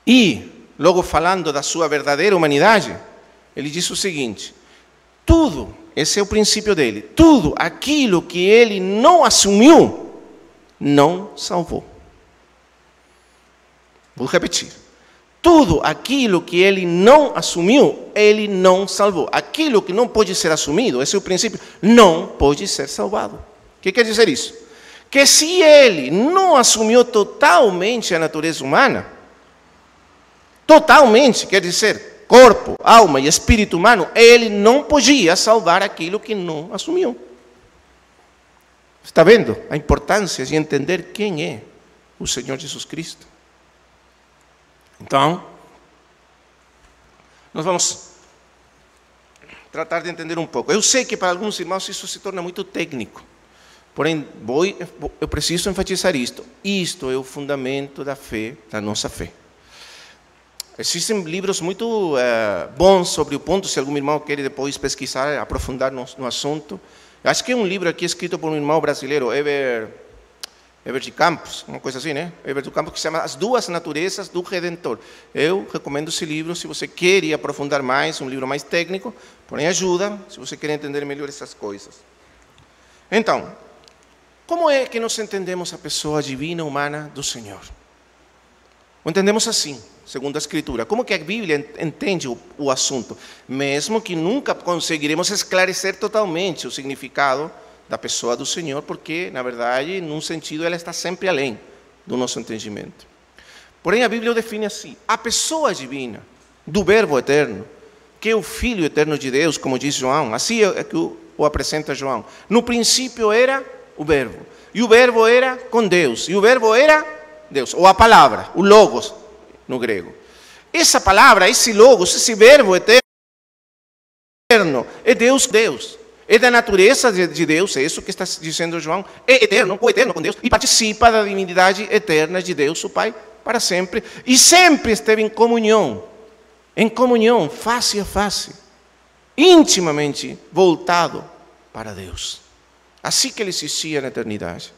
E, logo falando da sua verdadeira humanidade, ele diz o seguinte, tudo, esse é o princípio dele, tudo aquilo que ele não assumiu, não salvou. Vou repetir. Tudo aquilo que ele não assumiu, ele não salvou. Aquilo que não pode ser assumido, esse é o princípio, não pode ser salvado. O que quer dizer isso? Que se ele não assumiu totalmente a natureza humana, totalmente, quer dizer, corpo, alma e espírito humano, ele não podia salvar aquilo que não assumiu. Está vendo a importância de entender quem é o Senhor Jesus Cristo? Então, nós vamos tratar de entender um pouco. Eu sei que para alguns irmãos isso se torna muito técnico. Porém, eu preciso enfatizar isto. Isto é o fundamento da fé, da nossa fé. Existem livros muito bons sobre o ponto, se algum irmão quer depois pesquisar, aprofundar no assunto. Eu acho que é um livro aqui escrito por um irmão brasileiro, Eber de Campos, uma coisa assim, né? Eber de Campos, que se chama As Duas Naturezas do Redentor. Eu recomendo esse livro se você quer ir aprofundar mais, um livro mais técnico, porém ajuda se você quer entender melhor essas coisas. Então, como é que nós entendemos a pessoa divina, humana do Senhor? O entendemos assim, segundo a Escritura. Como que a Bíblia entende o assunto? Mesmo que nunca conseguiremos esclarecer totalmente o significado da pessoa do Senhor, porque, na verdade, num sentido, ela está sempre além do nosso entendimento. Porém, a Bíblia o define assim: a pessoa divina do Verbo eterno, que é o Filho eterno de Deus, como diz João, assim é que o apresenta João. No princípio era o Verbo, e o Verbo era com Deus, e o Verbo era Deus, ou a palavra, o Logos, no grego. Essa palavra, esse Logos, esse Verbo eterno, é Deus, é da natureza de Deus, é isso que está dizendo João, é eterno, coeterno com Deus, e participa da divindade eterna de Deus, o Pai, para sempre, e sempre esteve em comunhão, face a face, intimamente voltado para Deus. Assim que ele existia na eternidade.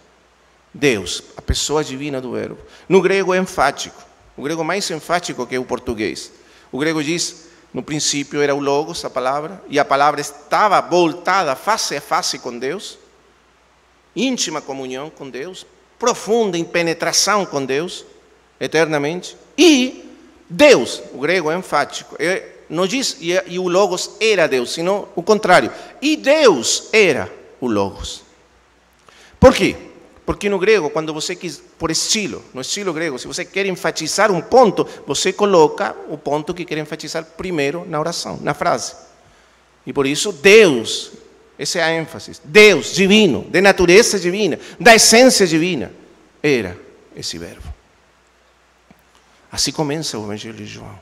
Deus, a pessoa divina do Verbo. No grego é enfático, o grego mais enfático que o português. O grego diz: no princípio era o Logos, a palavra, e a palavra estava voltada face a face com Deus, íntima comunhão com Deus, profunda em penetração com Deus, eternamente. E Deus, o grego é enfático, não diz e o Logos era Deus, senão o contrário. E Deus era o Logos. Por quê? Porque no grego, quando você quis, no estilo grego, se você quer enfatizar um ponto, você coloca o ponto que quer enfatizar primeiro na oração, na frase. E por isso, Deus, essa é a ênfase, Deus divino, de natureza divina, da essência divina, era esse Verbo. Assim começa o Evangelho de João.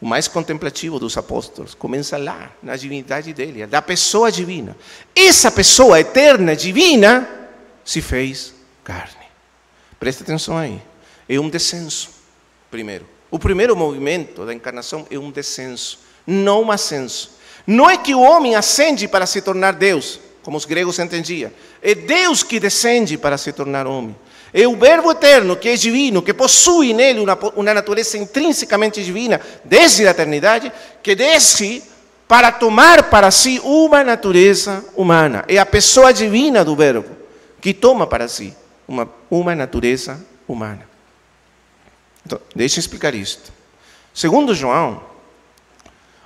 O mais contemplativo dos apóstolos começa lá, na divindade dele, da pessoa divina. Essa pessoa eterna, divina, se fez carne. Presta atenção aí. É um descenso, primeiro. O primeiro movimento da encarnação é um descenso, não um ascenso. Não é que o homem ascende para se tornar Deus, como os gregos entendiam. É Deus que descende para se tornar homem. É o Verbo eterno, que é divino, que possui nele uma natureza intrinsecamente divina, desde a eternidade, que desce para tomar para si uma natureza humana. É a pessoa divina do Verbo que toma para si uma natureza humana. Então, deixa eu explicar isto. Segundo João,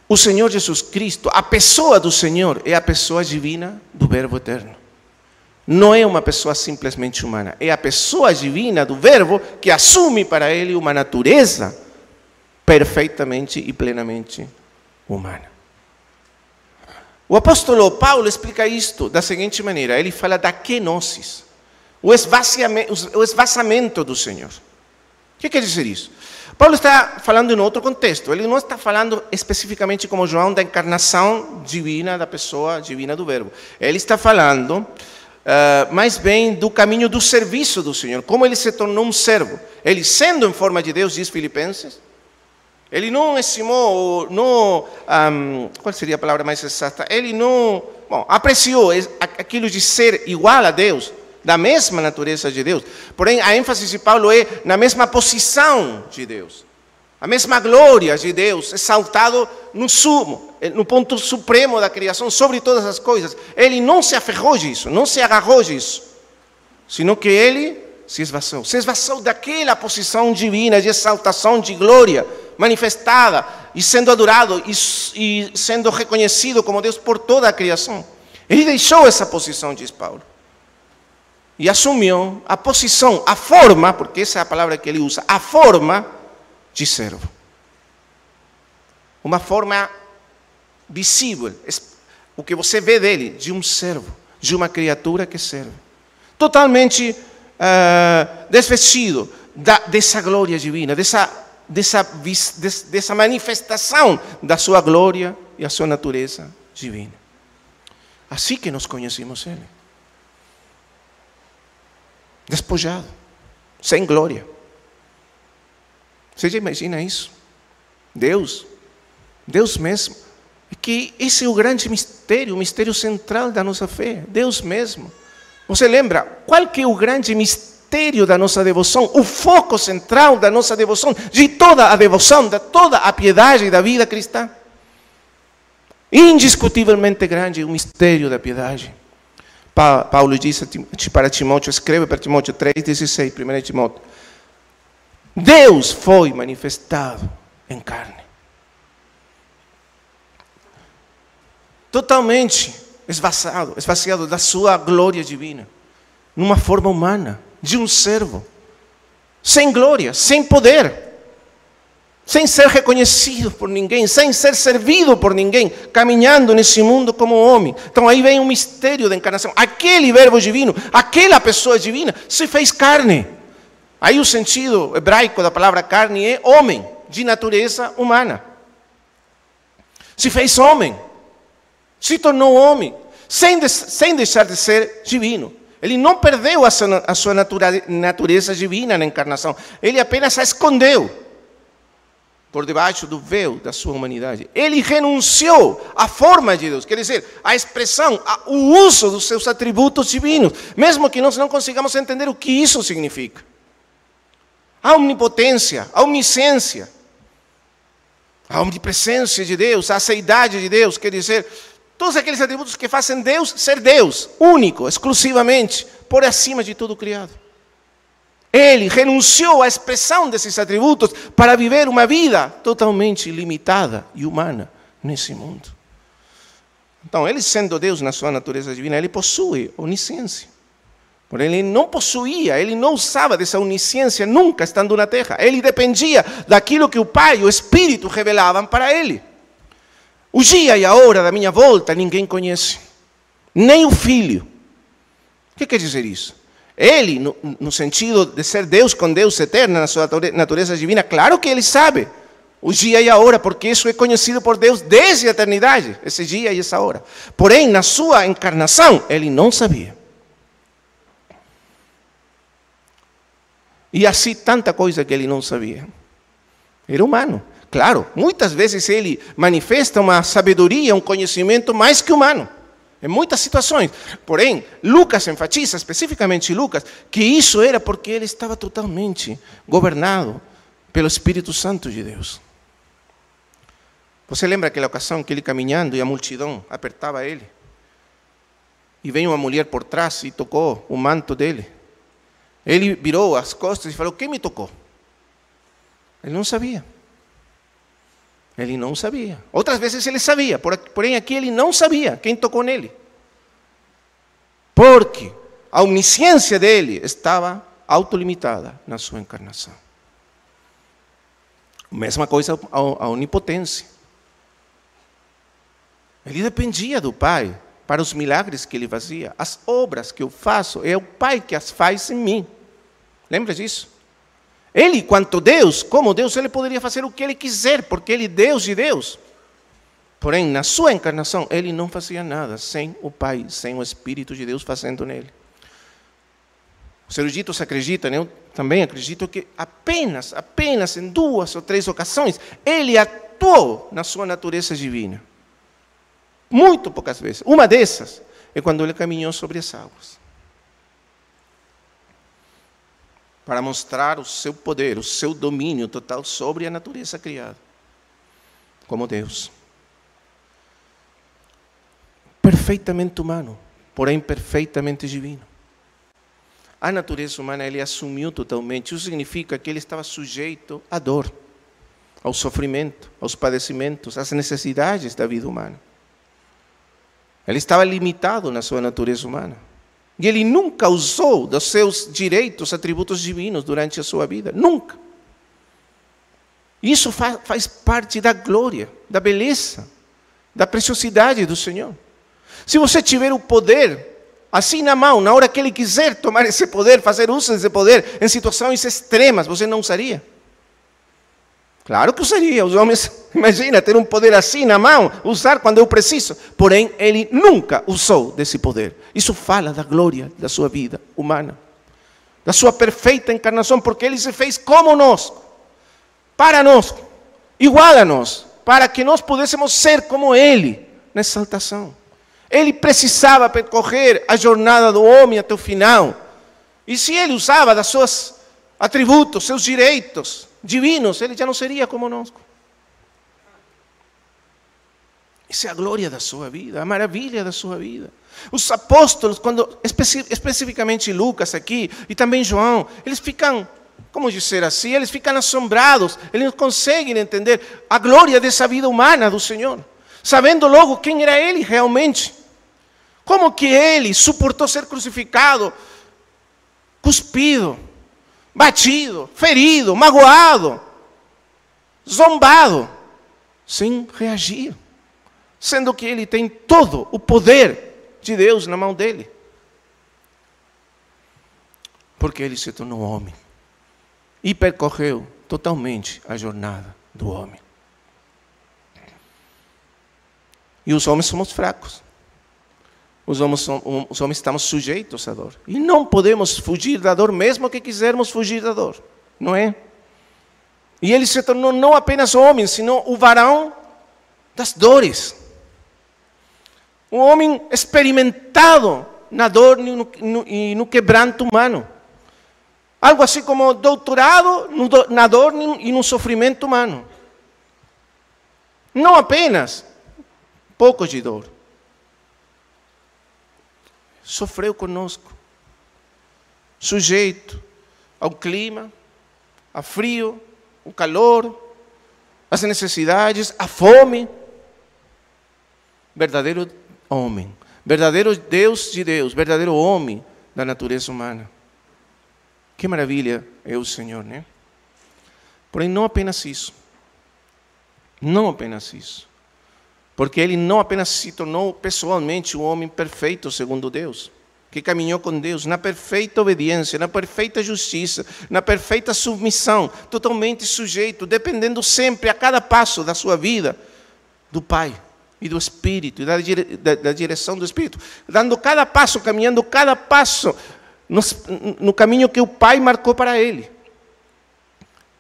o Senhor Jesus Cristo, a pessoa do Senhor, é a pessoa divina do Verbo eterno. Não é uma pessoa simplesmente humana, é a pessoa divina do Verbo que assume para ele uma natureza perfeitamente e plenamente humana. O apóstolo Paulo explica isto da seguinte maneira: ele fala da kenosis, o esvaziamento do Senhor. O que quer dizer isso? Paulo está falando em outro contexto, ele não está falando especificamente como João da encarnação divina da pessoa divina do Verbo. Ele está falando mais bem do caminho do serviço do Senhor, como ele se tornou um servo. Ele, sendo em forma de Deus, diz Filipenses, ele não estimou, qual seria a palavra mais exata? Ele não apreciou aquilo de ser igual a Deus, da mesma natureza de Deus. Porém, a ênfase de Paulo é na mesma posição de Deus, a mesma glória de Deus, exaltado no sumo, no ponto supremo da criação, sobre todas as coisas. Ele não se aferrou disso, não se agarrou disso, sino que ele se esvaziou daquela posição divina de exaltação, de glória, manifestada e sendo adorado e sendo reconhecido como Deus por toda a criação. Ele deixou essa posição, diz Paulo, e assumiu a posição, a forma, porque essa é a palavra que ele usa, a forma de servo. Uma forma visível, o que você vê dele, de um servo, de uma criatura que serve. Totalmente desvestido dessa glória divina, dessa manifestação da sua glória e a sua natureza divina. Assim que nós conhecemos Ele. Despojado, sem glória. Você já imagina isso? Deus mesmo. É que esse é o grande mistério, o mistério central da nossa fé. Deus mesmo. Você lembra qual que é o grande mistério da nossa devoção? O foco central da nossa devoção, de toda a devoção, de toda a piedade da vida cristã. Indiscutivelmente grande o mistério da piedade. Paulo disse para Timóteo, escreve para Timóteo 3,16, 1 Timóteo. Deus foi manifestado em carne. Totalmente esvaziado da sua glória divina. Numa forma humana, de um servo. Sem glória, sem poder. Sem ser reconhecido por ninguém, sem ser servido por ninguém, caminhando nesse mundo como homem. Então aí vem o mistério da encarnação. Aquele verbo divino, aquela pessoa divina, se fez carne. Aí o sentido hebraico da palavra carne é homem, de natureza humana. Se fez homem, se tornou homem, sem deixar de ser divino. Ele não perdeu a sua natureza divina na encarnação, ele apenas a escondeu por debaixo do véu da sua humanidade. Ele renunciou à forma de Deus, quer dizer, à expressão, ao uso dos seus atributos divinos, mesmo que nós não consigamos entender o que isso significa. A onipotência, a onisciência, a omnipresença de Deus, a seidade de Deus, quer dizer, todos aqueles atributos que fazem Deus ser Deus, único, exclusivamente, por acima de tudo criado. Ele renunciou à expressão desses atributos para viver uma vida totalmente limitada e humana nesse mundo. Então, ele sendo Deus na sua natureza divina, ele possui onisciência. Porém, ele não possuía, ele não usava dessa onisciência nunca estando na terra. Ele dependia daquilo que o Pai e o Espírito revelavam para ele. O dia e a hora da minha volta ninguém conhece, nem o Filho. O que quer dizer isso? Ele, no sentido de ser Deus com Deus eterno, na sua natureza divina, claro que ele sabe o dia e a hora, porque isso é conhecido por Deus desde a eternidade, esse dia e essa hora. Porém, na sua encarnação, ele não sabia. E assim, tanta coisa que ele não sabia. Era humano. Claro, muitas vezes ele manifesta uma sabedoria, um conhecimento mais que humano. Em muitas situações. Porém, Lucas enfatiza, especificamente Lucas, que isso era porque ele estava totalmente governado pelo Espírito Santo de Deus. Você lembra aquela ocasião que ele caminhando e a multidão apertava ele? E veio uma mulher por trás e tocou o manto dele. Ele virou as costas e falou, quem me tocou? Ele não sabia. Ele não sabia. Outras vezes ele sabia, porém aqui ele não sabia quem tocou nele. Porque a onisciência dele estava autolimitada na sua encarnação. Mesma coisa a onipotência. Ele dependia do Pai para os milagres que ele fazia. As obras que eu faço, é o Pai que as faz em mim. Lembra disso? Ele, quanto Deus, como Deus, ele poderia fazer o que ele quiser, porque ele é Deus de Deus. Porém, na sua encarnação, ele não fazia nada sem o Pai, sem o Espírito de Deus fazendo nele. Os eruditos acreditam, eu também acredito, que apenas em 2 ou 3 ocasiões, ele atuou na sua natureza divina. Muito poucas vezes. Uma dessas é quando ele caminhou sobre as águas. Para mostrar o seu poder, o seu domínio total sobre a natureza criada, como Deus. Perfeitamente humano, porém perfeitamente divino. A natureza humana ele assumiu totalmente, isso significa que ele estava sujeito à dor, ao sofrimento, aos padecimentos, às necessidades da vida humana. Ele estava limitado na sua natureza humana. E ele nunca usou dos seus direitos, atributos divinos durante a sua vida. Nunca. Isso faz parte da glória, da beleza, da preciosidade do Senhor. Se você tiver o poder assim na mão, na hora que Ele quiser tomar esse poder, fazer uso desse poder, em situações extremas, você não usaria? Claro que usaria. Os homens, imagina, ter um poder assim na mão, usar quando eu preciso. Porém, Ele nunca usou desse poder. Isso fala da glória da sua vida humana, da sua perfeita encarnação, porque Ele se fez como nós, para nós, igual a nós, para que nós pudéssemos ser como Ele, na exaltação. Ele precisava percorrer a jornada do homem até o final. E se Ele usava dos seus atributos, seus direitos divinos, Ele já não seria como nós. Essa é a glória da sua vida, a maravilha da sua vida. Os apóstolos, quando, especificamente Lucas aqui, e também João, eles ficam, como dizer assim, eles ficam assombrados, eles não conseguem entender a glória dessa vida humana do Senhor, sabendo logo quem era Ele realmente. Como que Ele suportou ser crucificado, cuspido, batido, ferido, magoado, zombado, sem reagir, sendo que Ele tem todo o poder de Deus na mão dele. Porque Ele se tornou homem e percorreu totalmente a jornada do homem. E os homens somos fracos. Os homens estamos sujeitos à dor. E não podemos fugir da dor, mesmo que quisermos fugir da dor. Não é? E Ele se tornou não apenas homem, sino o varão das dores. Um homem experimentado na dor e no quebranto humano. Algo assim como doutorado na dor e no sofrimento humano. Não apenas pouco de dor. Sofreu conosco, sujeito ao clima, ao frio, ao calor, às necessidades, à fome. Verdadeiro homem, verdadeiro Deus de Deus, verdadeiro homem da natureza humana. Que maravilha é o Senhor, né? Porém, não apenas isso. Não apenas isso. Porque Ele não apenas se tornou pessoalmente um homem perfeito segundo Deus, que caminhou com Deus na perfeita obediência, na perfeita justiça, na perfeita submissão, totalmente sujeito, dependendo sempre a cada passo da sua vida do Pai e do Espírito, e da direção do Espírito, dando cada passo, caminhando cada passo no caminho que o Pai marcou para Ele,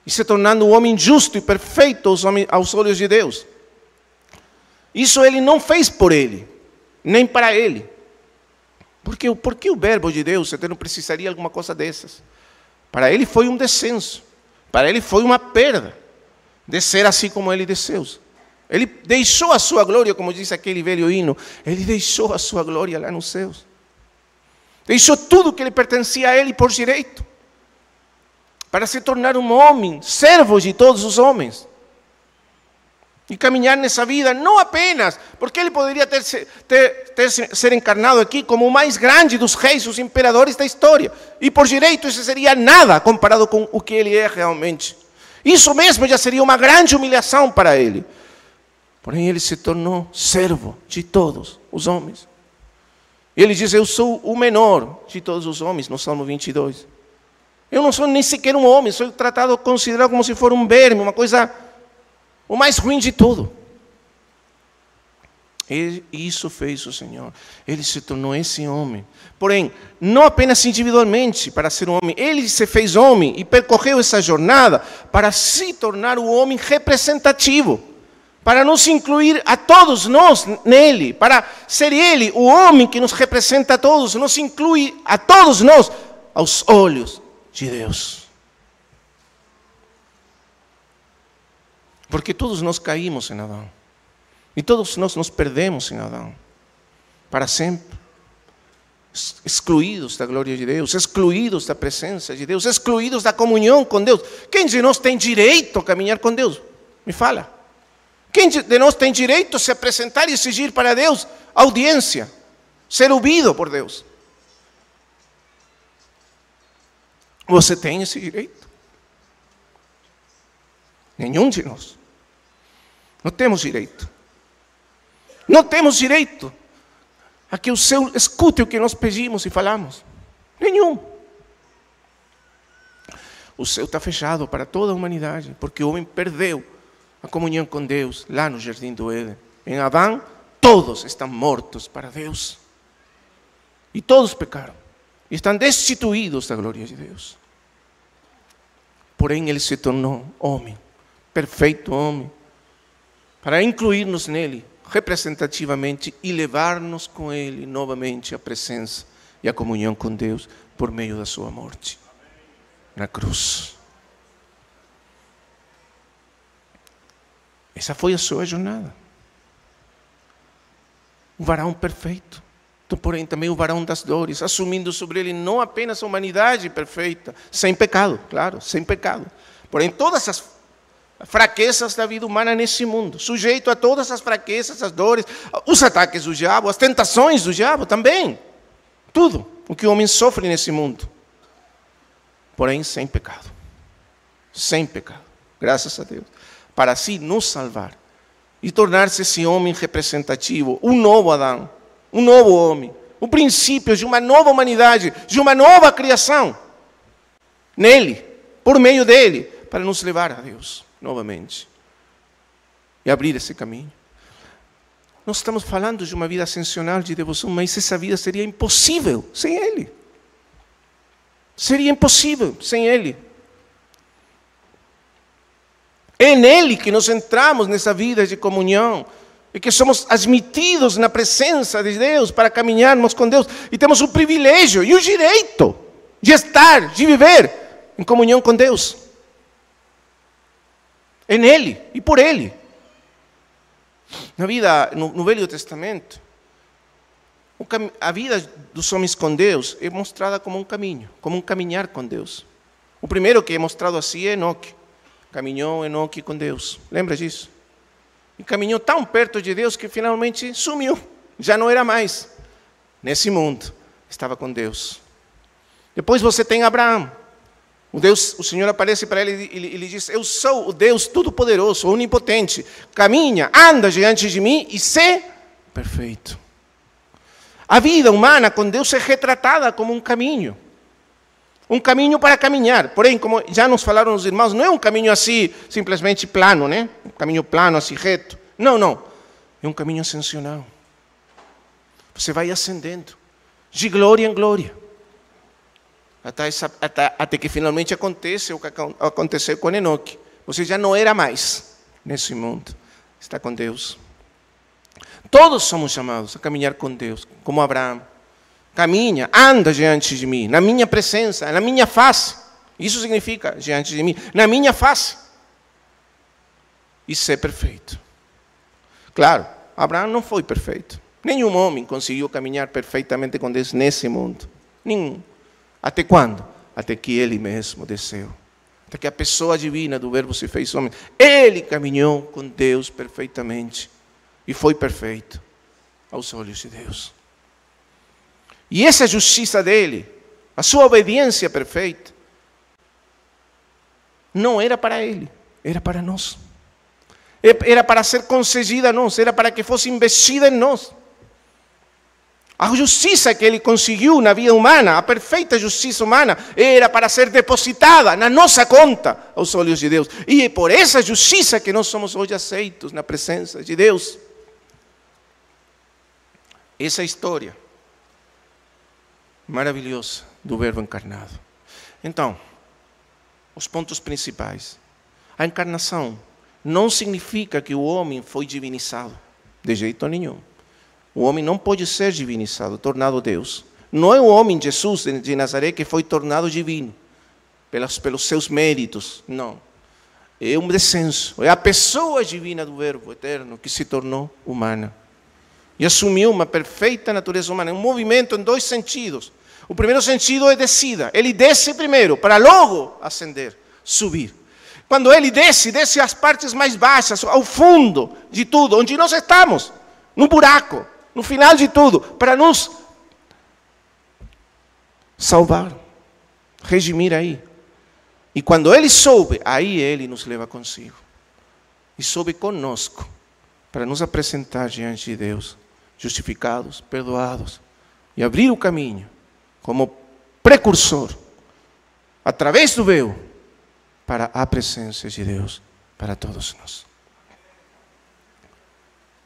e se tornando um homem justo e perfeito aos olhos de Deus. Isso Ele não fez por Ele, nem para Ele. Porque o verbo de Deus não precisaria de alguma coisa dessas? Para Ele foi um descenso. Para Ele foi uma perda. Descer assim como Ele desceu. Ele deixou a sua glória, como diz aquele velho hino. Ele deixou a sua glória lá nos céus. Deixou tudo que lhe pertencia a Ele por direito. Para se tornar um homem, servo de todos os homens. E caminhar nessa vida, não apenas, porque Ele poderia ser encarnado aqui como o mais grande dos reis, dos imperadores da história. E por direito isso seria nada comparado com o que Ele é realmente. Isso mesmo já seria uma grande humilhação para Ele. Porém, Ele se tornou servo de todos os homens. E Ele diz, eu sou o menor de todos os homens, no Salmo 22. Eu não sou nem sequer um homem, sou tratado, considerado como se fosse um verme, uma coisa... o mais ruim de tudo. E isso fez o Senhor. Ele se tornou esse homem. Porém, não apenas individualmente para ser um homem. Ele se fez homem e percorreu essa jornada para se tornar o homem representativo. Para nos incluir a todos nós nele. Para ser Ele o homem que nos representa a todos. Nos inclui a todos nós aos olhos de Deus. Porque todos nós caímos em Adão. E todos nós nos perdemos em Adão. Para sempre. Excluídos da glória de Deus. Excluídos da presença de Deus. Excluídos da comunhão com Deus. Quem de nós tem direito a caminhar com Deus? Me fala. Quem de nós tem direito a se apresentar e exigir para Deus audiência? Ser ouvido por Deus? Você tem esse direito? Nenhum de nós. Não temos direito. Não temos direito a que o céu escute o que nós pedimos e falamos. Nenhum. O céu está fechado para toda a humanidade, porque o homem perdeu a comunhão com Deus lá no Jardim do Éden. Em Adão, todos estão mortos para Deus. E todos pecaram. E estão destituídos da glória de Deus. Porém, Ele se tornou homem, perfeito homem, para incluir-nos nele representativamente e levar-nos com Ele novamente à presença e à comunhão com Deus por meio da sua morte na cruz. Essa foi a sua jornada. O varão perfeito, porém também o varão das dores, assumindo sobre ele não apenas a humanidade perfeita, sem pecado, claro, sem pecado, porém todas as fraquezas da vida humana nesse mundo, sujeito a todas as fraquezas, as dores, os ataques do diabo, as tentações do diabo também, tudo o que o homem sofre nesse mundo, porém sem pecado, graças a Deus, para assim nos salvar e tornar-se esse homem representativo, um novo Adão, um novo homem, o princípio de uma nova humanidade, de uma nova criação, nele, por meio dele, para nos levar a Deus novamente e abrir esse caminho. Nós estamos falando de uma vida ascensional de devoção, mas essa vida seria impossível sem Ele. Seria impossível sem Ele. É nele que nós entramos nessa vida de comunhão e que somos admitidos na presença de Deus para caminharmos com Deus e temos o privilégio e o direito de estar, de viver em comunhão com Deus. É nele e por Ele. Na vida, no Velho Testamento, a vida dos homens com Deus é mostrada como um caminho, como um caminhar com Deus. O primeiro que é mostrado assim é Enoque. Caminhou Enoque com Deus. Lembra disso? E caminhou tão perto de Deus que finalmente sumiu. Já não era mais nesse mundo. Estava com Deus. Depois você tem Abraão. O Senhor aparece para ele e ele diz: eu sou o Deus Todo-Poderoso, Onipotente. Caminha, anda diante de mim e sê perfeito. A vida humana com Deus é retratada como um caminho. Um caminho para caminhar. Porém, como já nos falaram os irmãos, não é um caminho assim, simplesmente plano, né? Um caminho plano, assim, reto. Não, não. É um caminho ascensional. Você vai ascendendo, de glória em glória. Até que finalmente acontece o que aconteceu com Enoque. Você já não era mais nesse mundo. Está com Deus. Todos somos chamados a caminhar com Deus, como Abraão. Caminha, anda diante de mim, na minha presença, na minha face. Isso significa diante de mim, na minha face. E ser perfeito. Claro, Abraão não foi perfeito. Nenhum homem conseguiu caminhar perfeitamente com Deus nesse mundo. Nenhum. Até quando? Até que Ele mesmo desceu. Até que a pessoa divina do Verbo se fez homem. Ele caminhou com Deus perfeitamente. E foi perfeito aos olhos de Deus. E essa justiça dele, a sua obediência perfeita, não era para ele, era para nós. Era para ser concedida a nós, era para que fosse investida em nós. A justiça que ele conseguiu na vida humana, a perfeita justiça humana, era para ser depositada na nossa conta aos olhos de Deus. E é por essa justiça que nós somos hoje aceitos na presença de Deus. Essa história maravilhosa do Verbo encarnado. Então, os pontos principais. A encarnação não significa que o homem foi divinizado, de jeito nenhum. O homem não pode ser divinizado, tornado Deus. Não é o homem Jesus de Nazaré que foi tornado divino, pelos seus méritos, não. É um descenso, é a pessoa divina do Verbo eterno que se tornou humana. E assumiu uma perfeita natureza humana, um movimento em dois sentidos. O primeiro sentido é descida. Ele desce primeiro, para logo ascender, subir. Quando Ele desce às partes mais baixas, ao fundo de tudo, onde nós estamos, no buraco, no final de tudo, para nos salvar, redimir aí. E quando Ele soube, aí Ele nos leva consigo. E soube conosco, para nos apresentar diante de Deus, justificados, perdoados, e abrir o caminho, como precursor, através do véu, para a presença de Deus, para todos nós.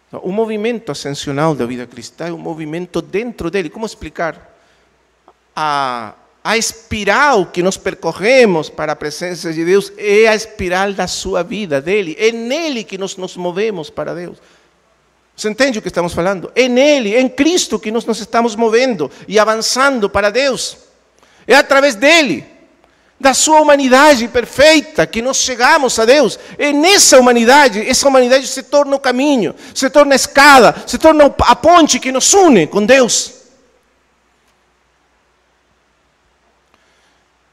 Então, o movimento ascensional da vida cristã é um movimento dentro dele. Como explicar? A espiral que nós percorremos para a presença de Deus é a espiral da sua vida, dele. É nele que nós nos movemos para Deus. Você entende o que estamos falando? É nele, em Cristo que nós nos estamos movendo e avançando para Deus. É através dele, da sua humanidade perfeita, que nós chegamos a Deus. É nessa humanidade, essa humanidade se torna o caminho, se torna a escada, se torna a ponte que nos une com Deus.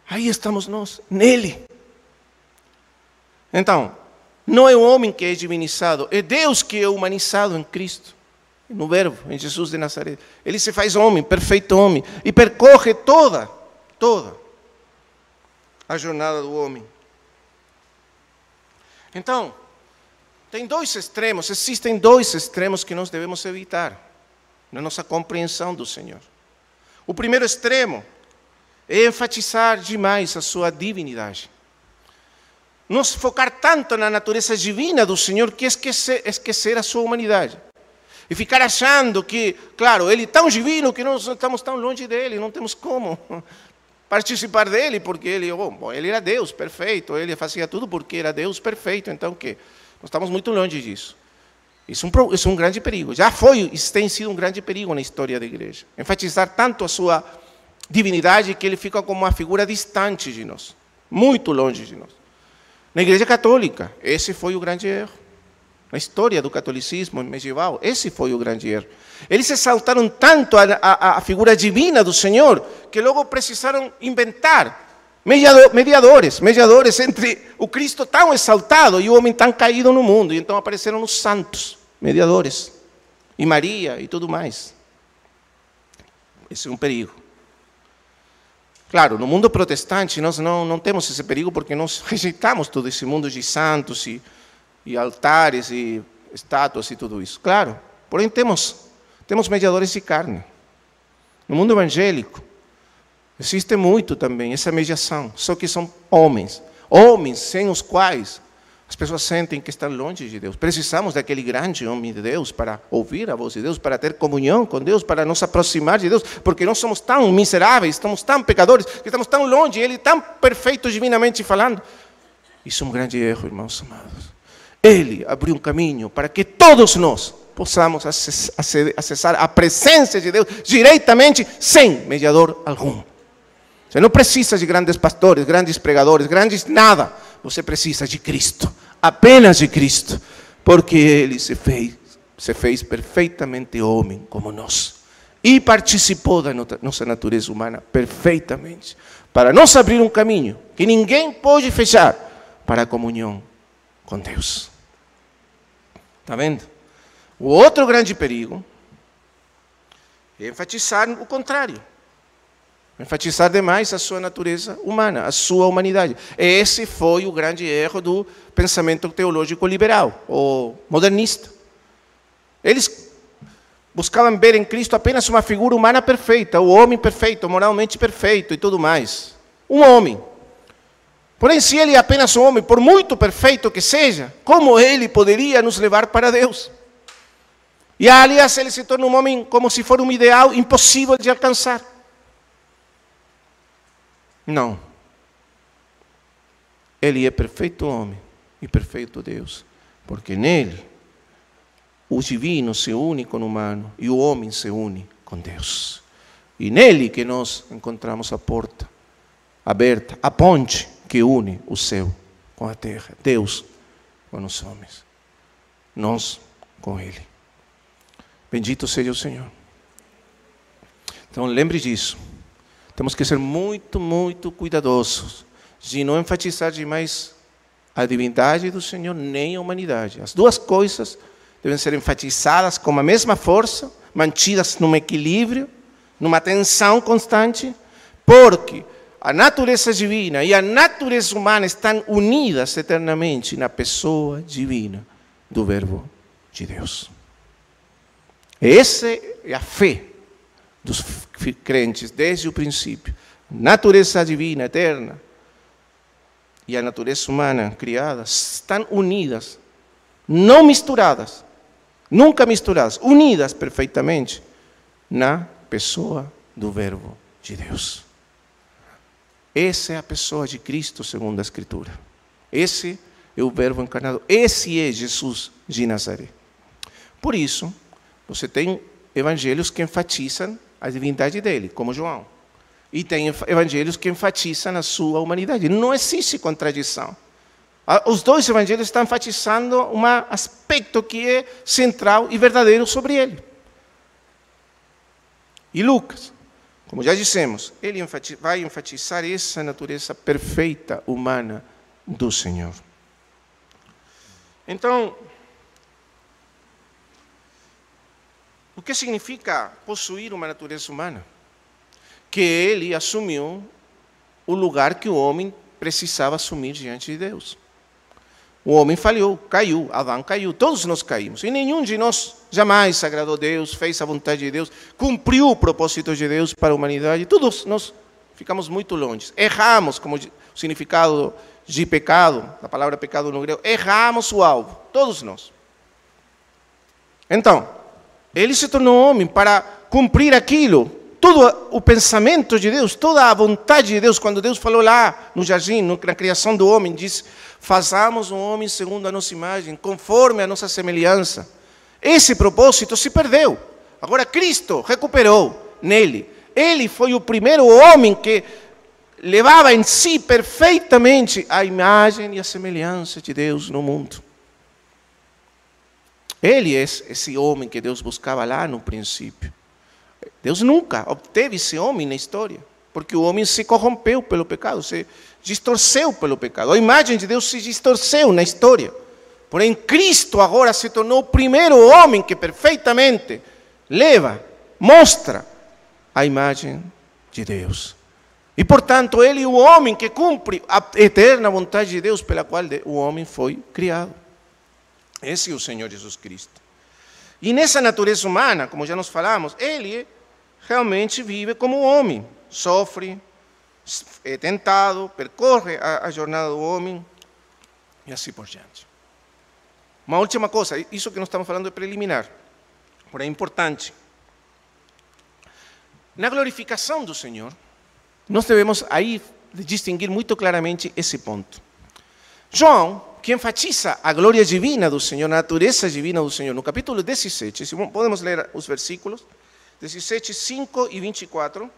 Aí estamos nós, nele. Então, não é o homem que é divinizado, é Deus que é humanizado em Cristo, no Verbo, em Jesus de Nazaré. Ele se faz homem, perfeito homem, e percorre toda a jornada do homem. Então, existem dois extremos que nós devemos evitar na nossa compreensão do Senhor. O primeiro extremo é enfatizar demais a sua divinidade. Nos focar tanto na natureza divina do Senhor que esquecer a sua humanidade. E ficar achando que, claro, Ele é tão divino que nós estamos tão longe dEle, não temos como participar dEle, porque Ele era Deus perfeito, Ele fazia tudo porque era Deus perfeito, então o quê? Nós estamos muito longe disso. Isso é um grande perigo. Isso tem sido um grande perigo na história da igreja. Enfatizar tanto a sua divindade que Ele fica como uma figura distante de nós, muito longe de nós. Na Igreja Católica, esse foi o grande erro. Na história do catolicismo medieval, esse foi o grande erro. Eles exaltaram tanto a figura divina do Senhor, que logo precisaram inventar mediadores entre o Cristo tão exaltado e o homem tão caído no mundo. E então apareceram os santos, mediadores, e Maria e tudo mais. Esse é um perigo. Claro, no mundo protestante nós não temos esse perigo porque nós rejeitamos todo esse mundo de santos e altares e estátuas e tudo isso. Claro, porém temos mediadores de carne. No mundo evangélico existe muito também essa mediação, só que são homens sem os quais as pessoas sentem que estão longe de Deus. Precisamos daquele grande homem de Deus para ouvir a voz de Deus, para ter comunhão com Deus, para nos aproximar de Deus, porque nós somos tão miseráveis, estamos tão pecadores, que estamos tão longe, Ele tão perfeito divinamente falando. Isso é um grande erro, irmãos amados. Ele abriu um caminho para que todos nós possamos acessar a presença de Deus diretamente, sem mediador algum. Você não precisa de grandes pastores, grandes pregadores, grandes nada. Você precisa de Cristo, apenas de Cristo, porque Ele se fez perfeitamente homem como nós e participou da nossa natureza humana perfeitamente, para nos abrir um caminho que ninguém pode fechar para a comunhão com Deus. Está vendo? O outro grande perigo é enfatizar o contrário. Enfatizar demais a sua natureza humana, a sua humanidade. Esse foi o grande erro do pensamento teológico liberal, ou modernista. Eles buscavam ver em Cristo apenas uma figura humana perfeita, o homem perfeito, moralmente perfeito e tudo mais. Um homem. Porém, se Ele é apenas um homem, por muito perfeito que seja, como Ele poderia nos levar para Deus? E, aliás, Ele se torna um homem como se fosse um ideal impossível de alcançar. Não. Ele é perfeito homem e perfeito Deus, porque nele o divino se une com o humano e o homem se une com Deus. E nele que nós encontramos a porta aberta, a ponte que une o céu com a terra, Deus com os homens, nós com Ele. Bendito seja o Senhor. Então lembre disso. Temos que ser muito, muito cuidadosos de não enfatizar demais a divindade do Senhor, nem a humanidade. As duas coisas devem ser enfatizadas com a mesma força, mantidas num equilíbrio, numa tensão constante, porque a natureza divina e a natureza humana estão unidas eternamente na pessoa divina do Verbo de Deus. Essa é a fé dos crentes desde o princípio. Natureza divina eterna e a natureza humana criada estão unidas, não misturadas, nunca misturadas, unidas perfeitamente na pessoa do Verbo de Deus. Essa é a pessoa de Cristo, segundo a Escritura. Esse é o Verbo encarnado. Esse é Jesus de Nazaré. Por isso, você tem evangelhos que enfatizam a divindade dele, como João. E tem evangelhos que enfatizam a sua humanidade. Não existe contradição. Os dois evangelhos estão enfatizando um aspecto que é central e verdadeiro sobre ele. E Lucas, como já dissemos, ele vai enfatizar essa natureza perfeita, humana do Senhor. Então, o que significa possuir uma natureza humana? Que ele assumiu o lugar que o homem precisava assumir diante de Deus. O homem falhou, caiu, Adão caiu, todos nós caímos. E nenhum de nós jamais agradou a Deus, fez a vontade de Deus, cumpriu o propósito de Deus para a humanidade. Todos nós ficamos muito longe. Erramos, como o significado de pecado, a palavra pecado no grego, erramos o alvo, todos nós. Então, ele se tornou homem para cumprir aquilo, todo o pensamento de Deus, toda a vontade de Deus. Quando Deus falou lá no jardim, na criação do homem, diz: façamos um homem segundo a nossa imagem, conforme a nossa semelhança. Esse propósito se perdeu. Agora Cristo recuperou nele. Ele foi o primeiro homem que levava em si perfeitamente a imagem e a semelhança de Deus no mundo. Ele é esse homem que Deus buscava lá no princípio. Deus nunca obteve esse homem na história, porque o homem se corrompeu pelo pecado, se distorceu pelo pecado. A imagem de Deus se distorceu na história. Porém, Cristo agora se tornou o primeiro homem que perfeitamente leva, mostra a imagem de Deus. E, portanto, ele é o homem que cumpre a eterna vontade de Deus pela qual o homem foi criado. Esse é o Senhor Jesus Cristo. E nessa natureza humana, como já nós falamos, ele realmente vive como um homem. Sofre, é tentado, percorre a jornada do homem e assim por diante. Uma última coisa, isso que nós estamos falando é preliminar, porém é importante. Na glorificação do Senhor, nós devemos aí distinguir muito claramente esse ponto. João, que enfatiza a glória divina do Senhor, a natureza divina do Senhor, no capítulo 17, podemos ler os versículos 17, 5 e 24.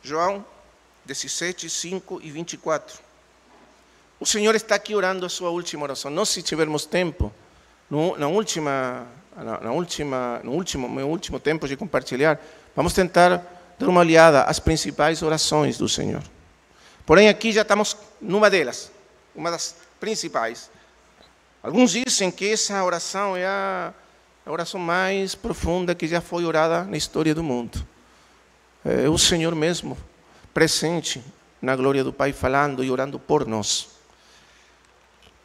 João 17, 5 e 24. O Senhor está aqui orando a sua última oração. Nós, se tivermos tempo, no meu último tempo de compartilhar, vamos tentar dar uma olhada às principais orações do Senhor. Porém, aqui já estamos numa delas, uma das principais. Alguns dizem que essa oração é a oração mais profunda que já foi orada na história do mundo. É o Senhor mesmo, presente na glória do Pai, falando e orando por nós.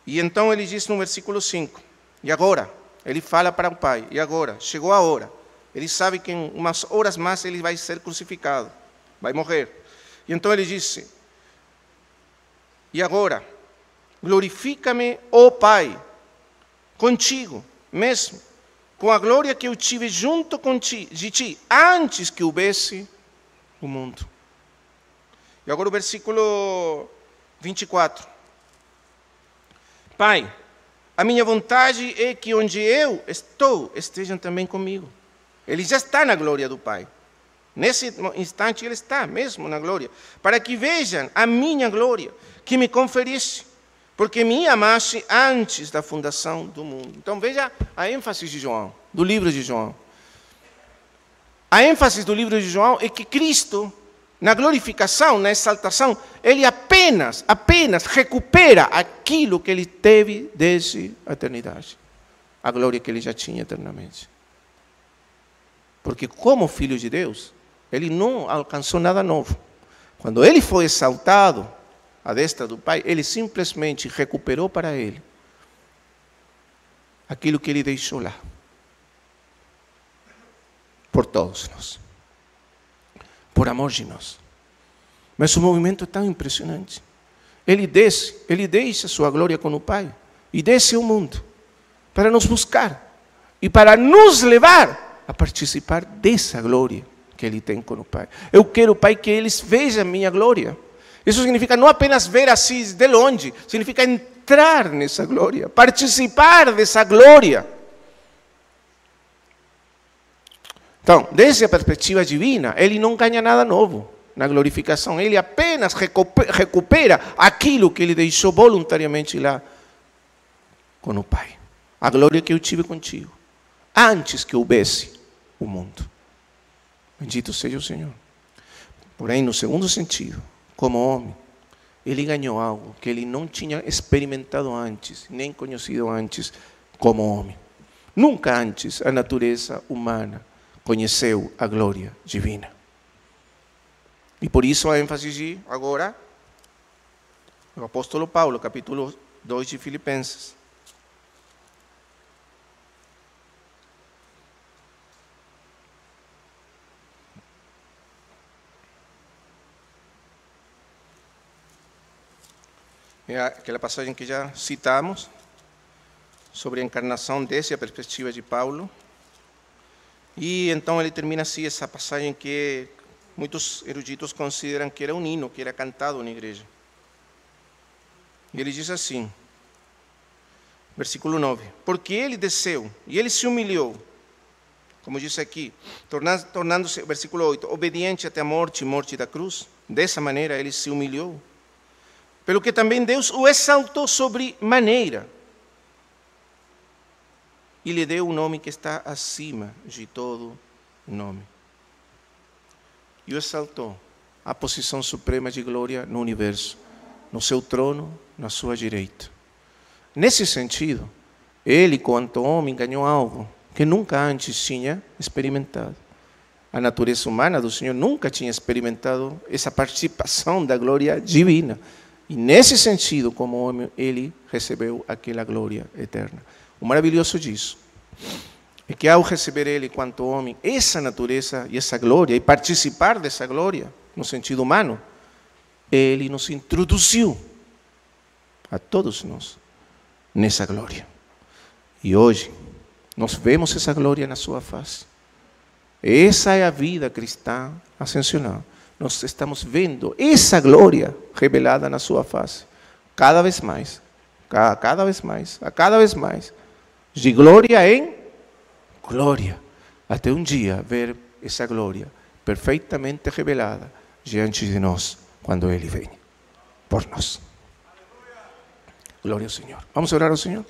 E então ele diz no versículo 5, e agora, ele fala para o Pai, e agora, chegou a hora. Ele sabe que em umas horas mais ele vai ser crucificado, vai morrer. E então ele disse, e agora, glorifica-me, ó Pai, contigo mesmo, com a glória que eu tive junto de ti, antes que houvesse o mundo. E agora o versículo 24. Pai, a minha vontade é que onde eu estou, estejam também comigo. Ele já está na glória do Pai. Nesse instante ele está mesmo na glória. Para que vejam a minha glória, que me conferiste, porque me amaste antes da fundação do mundo. Então veja a ênfase de João, do livro de João. A ênfase do livro de João é que Cristo, na glorificação, na exaltação, ele apenas recupera aquilo que ele teve desde a eternidade. A glória que ele já tinha eternamente. Porque como filho de Deus, ele não alcançou nada novo. Quando ele foi exaltado à destra do Pai, ele simplesmente recuperou para ele aquilo que ele deixou lá. Por todos nós. Por amor de nós. Mas o movimento é tão impressionante. Ele desce, ele deixa sua glória com o Pai e desce ao mundo para nos buscar e para nos levar a participar dessa glória que ele tem com o Pai. Eu quero, Pai, que eles vejam minha glória. Isso significa não apenas ver assim de longe, significa entrar nessa glória, participar dessa glória. Então, desde a perspectiva divina, ele não ganha nada novo na glorificação. Ele apenas recupera aquilo que ele deixou voluntariamente lá com o Pai. A glória que eu tive contigo, antes que houvesse o mundo. Bendito seja o Senhor. Porém, no segundo sentido, como homem, ele ganhou algo que ele não tinha experimentado antes, nem conhecido antes como homem. Nunca antes a natureza humana conheceu a glória divina. E por isso a ênfase de agora, o apóstolo Paulo, capítulo 2 de Filipenses. É aquela passagem que já citamos, sobre a encarnação desde a perspectiva de Paulo. E então ele termina assim essa passagem que muitos eruditos consideram que era um hino, que era cantado na igreja. E ele diz assim, versículo 9: porque ele desceu e ele se humilhou, como diz aqui, tornando-se, versículo 8, obediente até a morte e morte da cruz. Dessa maneira ele se humilhou, pelo que também Deus o exaltou sobremaneira e lhe deu um nome que está acima de todo nome. E o exaltou à posição suprema de glória no universo, no seu trono, na sua direita. Nesse sentido, ele, quanto homem, ganhou algo que nunca antes tinha experimentado. A natureza humana do Senhor nunca tinha experimentado essa participação da glória divina. E nesse sentido, como homem, ele recebeu aquela glória eterna. O maravilhoso disso é que ao receber ele quanto homem, essa natureza e essa glória, e participar dessa glória, no sentido humano, ele nos introduziu a todos nós nessa glória. E hoje, nós vemos essa glória na sua face. Essa é a vida cristã ascensional. Nós estamos vendo essa glória revelada na sua face. Cada vez mais, cada vez mais. De glória em glória. Até um dia ver essa glória perfeitamente revelada diante de nós, quando Ele vem por nós. Glória ao Senhor. Vamos orar ao Senhor?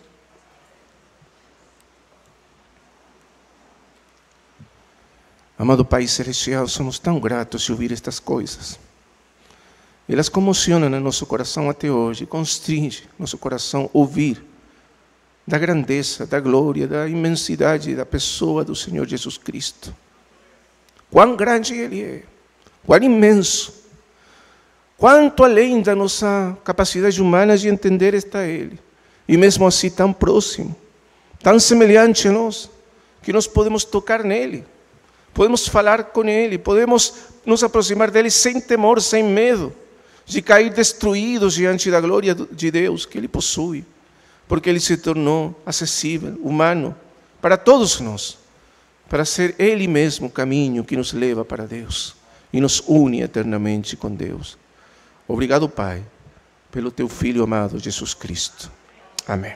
Amado Pai Celestial, somos tão gratos de ouvir estas coisas. Elas comocionam no nosso coração até hoje, constringem nosso coração ouvir da grandeza, da glória, da imensidade da pessoa do Senhor Jesus Cristo. Quão grande Ele é, quão imenso, quanto além da nossa capacidade humana de entender está Ele. E mesmo assim tão próximo, tão semelhante a nós, que nós podemos tocar nele. Podemos falar com Ele, podemos nos aproximar dEle sem temor, sem medo, de cair destruídos diante da glória de Deus que Ele possui, porque Ele se tornou acessível, humano, para todos nós, para ser Ele mesmo o caminho que nos leva para Deus e nos une eternamente com Deus. Obrigado, Pai, pelo Teu Filho amado, Jesus Cristo. Amém.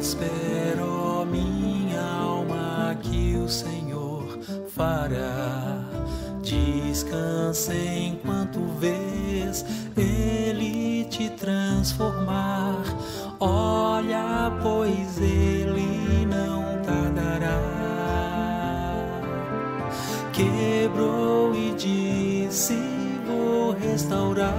Espera, ó minha alma, que o Senhor fará. Descansa enquanto vês Ele te transformar. Olha, pois Ele não tardará. Quebrou e disse: vou restaurar.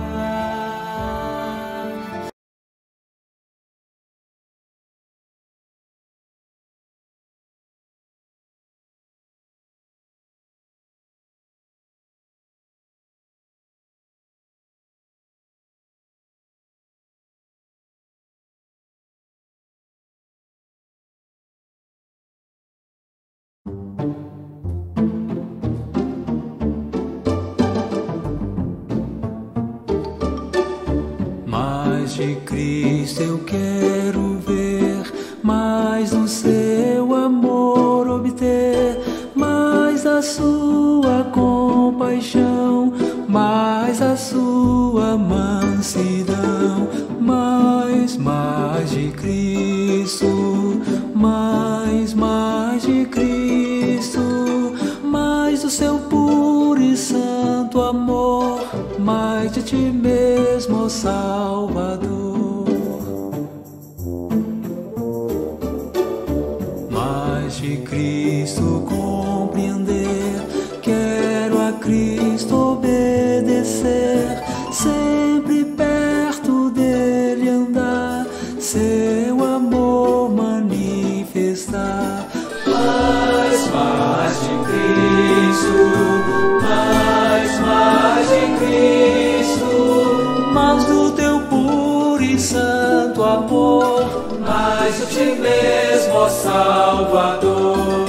Mais de Cristo eu quero ver, mais do seu amor obter, mais a sua compaixão, mais a sua mansidão. Mais de Cristo, mais de Cristo, mais do seu puro e santo amor, mais de ti mesmo, ó Salvador. Mais de Cristo compreender, quero a Cristo obedecer, sempre perto dele andar, seu amor manifestar. Mais de Cristo, mais de Cristo, mais do teu puro e santo amor, mais de ti mesmo, ó Salvador.